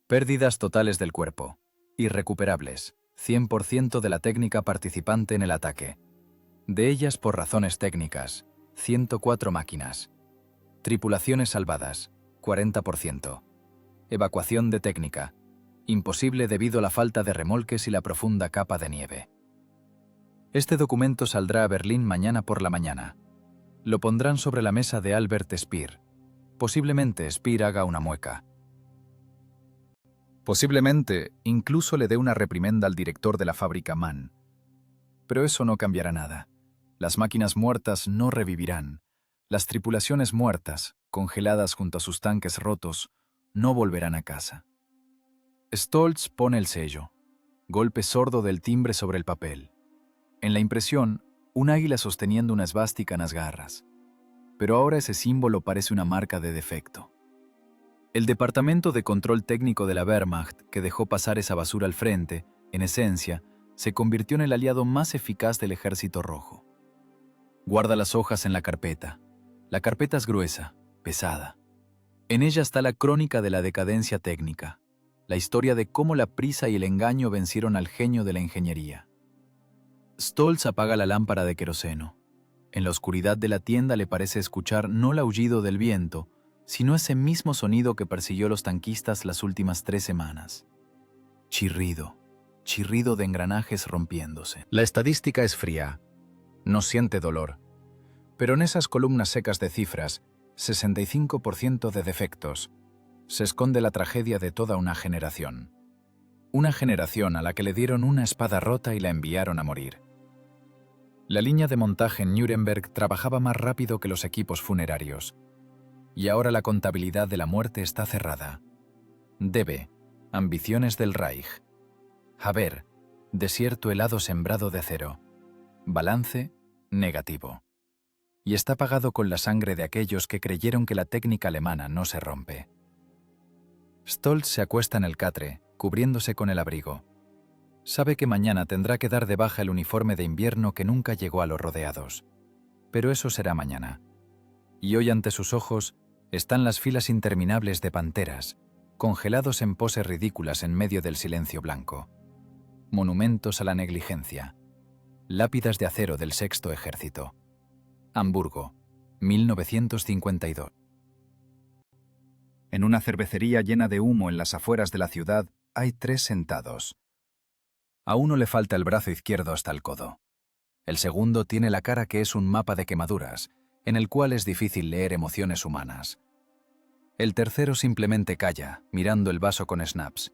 Pérdidas totales del cuerpo. Irrecuperables. 100% de la técnica participante en el ataque. De ellas por razones técnicas. 104 máquinas. Tripulaciones salvadas. 40%. Evacuación de técnica. Imposible debido a la falta de remolques y la profunda capa de nieve. Este documento saldrá a Berlín mañana por la mañana. Lo pondrán sobre la mesa de Albert Speer. Posiblemente Speer haga una mueca. Posiblemente incluso le dé una reprimenda al director de la fábrica Mann. Pero eso no cambiará nada. Las máquinas muertas no revivirán. Las tripulaciones muertas, congeladas junto a sus tanques rotos, no volverán a casa. Stoltz pone el sello. Golpe sordo del timbre sobre el papel. En la impresión, un águila sosteniendo una esvástica en las garras. Pero ahora ese símbolo parece una marca de defecto. El Departamento de Control Técnico de la Wehrmacht, que dejó pasar esa basura al frente, en esencia, se convirtió en el aliado más eficaz del Ejército Rojo. Guarda las hojas en la carpeta. La carpeta es gruesa, pesada. En ella está la crónica de la decadencia técnica, la historia de cómo la prisa y el engaño vencieron al genio de la ingeniería. Stoltz apaga la lámpara de queroseno. En la oscuridad de la tienda le parece escuchar no el aullido del viento, sino ese mismo sonido que persiguió a los tanquistas las últimas 3 semanas. Chirrido, chirrido de engranajes rompiéndose. La estadística es fría. No siente dolor. Pero en esas columnas secas de cifras, 65% de defectos, se esconde la tragedia de toda una generación. Una generación a la que le dieron una espada rota y la enviaron a morir. La línea de montaje en Nuremberg trabajaba más rápido que los equipos funerarios. Y ahora la contabilidad de la muerte está cerrada. DB, ambiciones del Reich. Haber, desierto helado sembrado de cero. Balance, negativo. Y está pagado con la sangre de aquellos que creyeron que la técnica alemana no se rompe. Stolz se acuesta en el catre, cubriéndose con el abrigo. Sabe que mañana tendrá que dar de baja el uniforme de invierno que nunca llegó a los rodeados. Pero eso será mañana. Y hoy ante sus ojos están las filas interminables de panteras, congelados en poses ridículas en medio del silencio blanco. Monumentos a la negligencia. Lápidas de acero del Sexto Ejército. Hamburgo, 1952. En una cervecería llena de humo en las afueras de la ciudad hay 3 sentados. A uno le falta el brazo izquierdo hasta el codo. El segundo tiene la cara que es un mapa de quemaduras, en el cual es difícil leer emociones humanas. El tercero simplemente calla, mirando el vaso con snaps.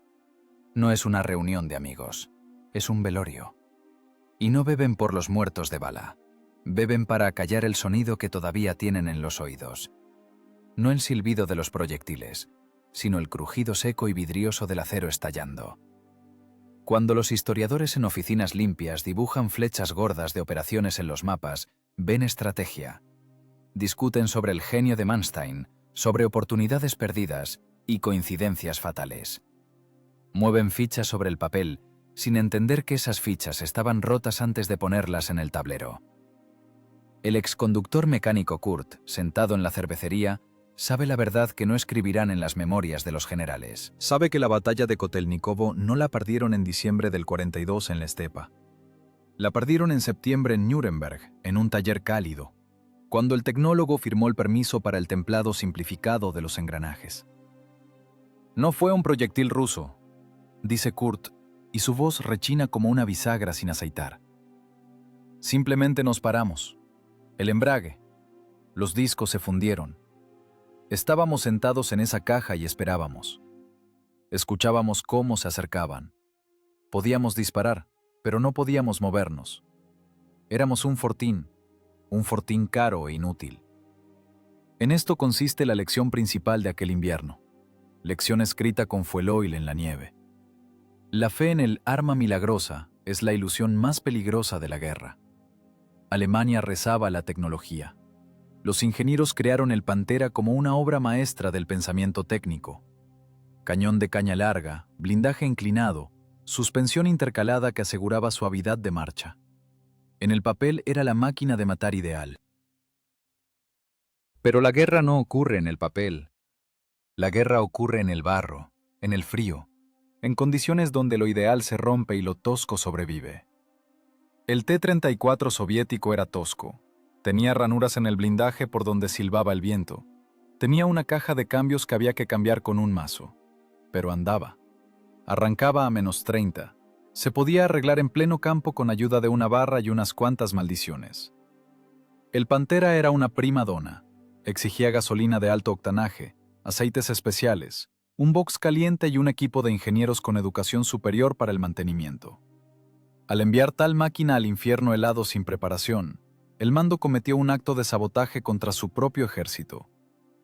No es una reunión de amigos, es un velorio. Y no beben por los muertos de bala. Beben para acallar el sonido que todavía tienen en los oídos. No el silbido de los proyectiles, sino el crujido seco y vidrioso del acero estallando. Cuando los historiadores en oficinas limpias dibujan flechas gordas de operaciones en los mapas, ven estrategia. Discuten sobre el genio de Manstein, sobre oportunidades perdidas y coincidencias fatales. Mueven fichas sobre el papel, sin entender que esas fichas estaban rotas antes de ponerlas en el tablero. El exconductor mecánico Kurt, sentado en la cervecería, sabe la verdad que no escribirán en las memorias de los generales. Sabe que la batalla de Kotelnikovo no la perdieron en diciembre del 42 en la estepa. La perdieron en septiembre en Nuremberg, en un taller cálido, cuando el tecnólogo firmó el permiso para el templado simplificado de los engranajes. No fue un proyectil ruso, dice Kurt, y su voz rechina como una bisagra sin aceitar. Simplemente nos paramos. El embrague. Los discos se fundieron. Estábamos sentados en esa caja y esperábamos. Escuchábamos cómo se acercaban. Podíamos disparar, pero no podíamos movernos. Éramos un fortín caro e inútil. En esto consiste la lección principal de aquel invierno. Lección escrita con fueloil en la nieve. La fe en el arma milagrosa es la ilusión más peligrosa de la guerra. Alemania rezaba la tecnología. Los ingenieros crearon el Pantera como una obra maestra del pensamiento técnico. Cañón de caña larga, blindaje inclinado, suspensión intercalada que aseguraba suavidad de marcha. En el papel era la máquina de matar ideal. Pero la guerra no ocurre en el papel. La guerra ocurre en el barro, en el frío, en condiciones donde lo ideal se rompe y lo tosco sobrevive. El T-34 soviético era tosco. Tenía ranuras en el blindaje por donde silbaba el viento. Tenía una caja de cambios que había que cambiar con un mazo. Pero andaba. Arrancaba a -30. Se podía arreglar en pleno campo con ayuda de una barra y unas cuantas maldiciones. El Pantera era una prima donna. Exigía gasolina de alto octanaje, aceites especiales, un box caliente y un equipo de ingenieros con educación superior para el mantenimiento. Al enviar tal máquina al infierno helado sin preparación, el mando cometió un acto de sabotaje contra su propio ejército.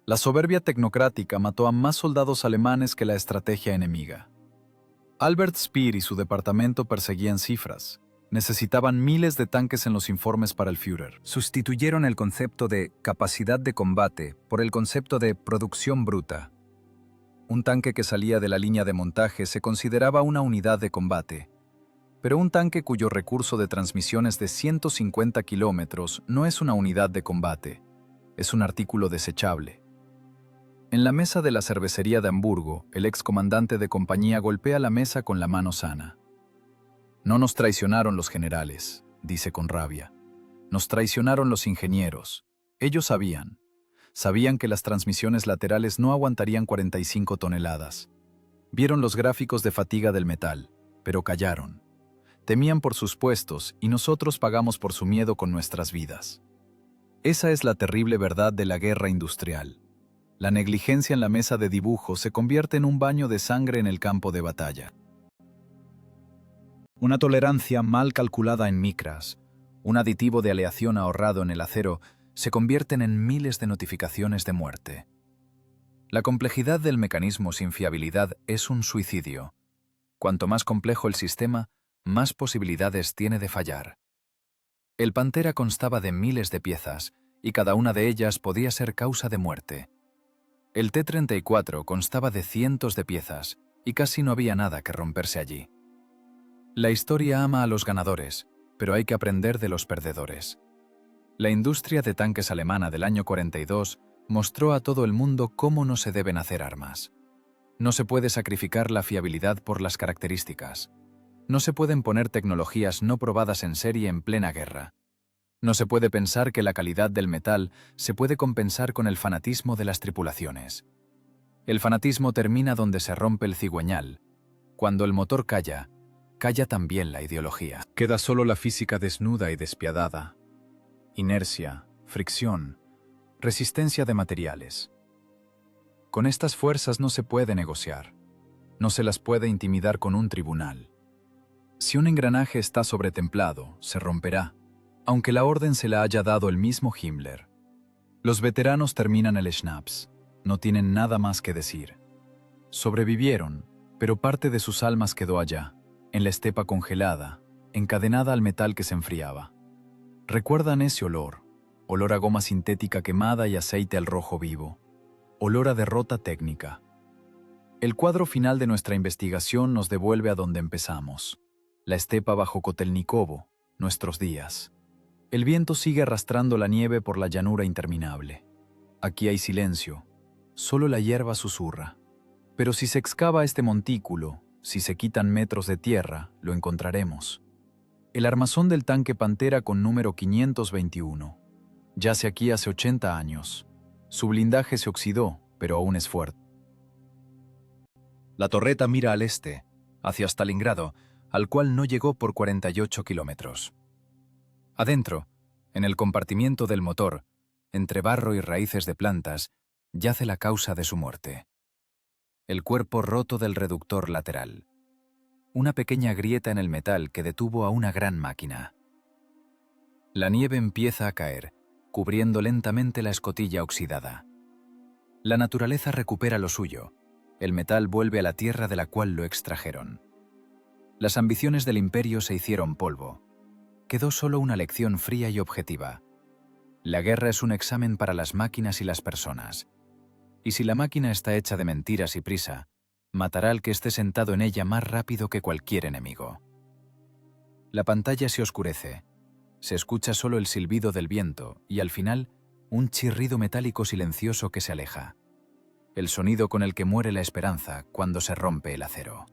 La soberbia tecnocrática mató a más soldados alemanes que la estrategia enemiga. Albert Speer y su departamento perseguían cifras. Necesitaban miles de tanques en los informes para el Führer. Sustituyeron el concepto de capacidad de combate por el concepto de producción bruta. Un tanque que salía de la línea de montaje se consideraba una unidad de combate, pero un tanque cuyo recurso de transmisión es de 150 kilómetros no es una unidad de combate, es un artículo desechable. En la mesa de la cervecería de Hamburgo, el excomandante de compañía golpea la mesa con la mano sana. No nos traicionaron los generales, dice con rabia. Nos traicionaron los ingenieros. Ellos sabían. Sabían que las transmisiones laterales no aguantarían 45 toneladas. Vieron los gráficos de fatiga del metal, pero callaron. Temían por sus puestos y nosotros pagamos por su miedo con nuestras vidas. Esa es la terrible verdad de la guerra industrial. La negligencia en la mesa de dibujo se convierte en un baño de sangre en el campo de batalla. Una tolerancia mal calculada en micras, un aditivo de aleación ahorrado en el acero, se convierten en miles de notificaciones de muerte. La complejidad del mecanismo sin fiabilidad es un suicidio. Cuanto más complejo el sistema, más posibilidades tiene de fallar. El Pantera constaba de miles de piezas, y cada una de ellas podía ser causa de muerte. El T-34 constaba de cientos de piezas, y casi no había nada que romperse allí. La historia ama a los ganadores, pero hay que aprender de los perdedores. La industria de tanques alemana del año 42 mostró a todo el mundo cómo no se deben hacer armas. No se puede sacrificar la fiabilidad por las características. No se pueden poner tecnologías no probadas en serie en plena guerra. No se puede pensar que la calidad del metal se puede compensar con el fanatismo de las tripulaciones. El fanatismo termina donde se rompe el cigüeñal. Cuando el motor calla, calla también la ideología. Queda solo la física desnuda y despiadada. Inercia, fricción, resistencia de materiales. Con estas fuerzas no se puede negociar. No se las puede intimidar con un tribunal. Si un engranaje está sobretemplado, se romperá, aunque la orden se la haya dado el mismo Himmler. Los veteranos terminan el Schnaps. No tienen nada más que decir. Sobrevivieron, pero parte de sus almas quedó allá, en la estepa congelada, encadenada al metal que se enfriaba. Recuerdan ese olor, olor a goma sintética quemada y aceite al rojo vivo, olor a derrota técnica. El cuadro final de nuestra investigación nos devuelve a donde empezamos, la estepa bajo Kotelnikovo, nuestros días. El viento sigue arrastrando la nieve por la llanura interminable. Aquí hay silencio, solo la hierba susurra. Pero si se excava este montículo, si se quitan metros de tierra, lo encontraremos. El armazón del tanque Pantera con número 521. Yace aquí hace 80 años. Su blindaje se oxidó, pero aún es fuerte. La torreta mira al este, hacia Stalingrado, al cual no llegó por 48 kilómetros. Adentro, en el compartimiento del motor, entre barro y raíces de plantas, yace la causa de su muerte. El cuerpo roto del reductor lateral. Una pequeña grieta en el metal que detuvo a una gran máquina. La nieve empieza a caer, cubriendo lentamente la escotilla oxidada. La naturaleza recupera lo suyo. El metal vuelve a la tierra de la cual lo extrajeron. Las ambiciones del imperio se hicieron polvo. Quedó solo una lección fría y objetiva. La guerra es un examen para las máquinas y las personas. Y si la máquina está hecha de mentiras y prisa, matará al que esté sentado en ella más rápido que cualquier enemigo. La pantalla se oscurece. Se escucha solo el silbido del viento y, al final, un chirrido metálico silencioso que se aleja. El sonido con el que muere la esperanza cuando se rompe el acero.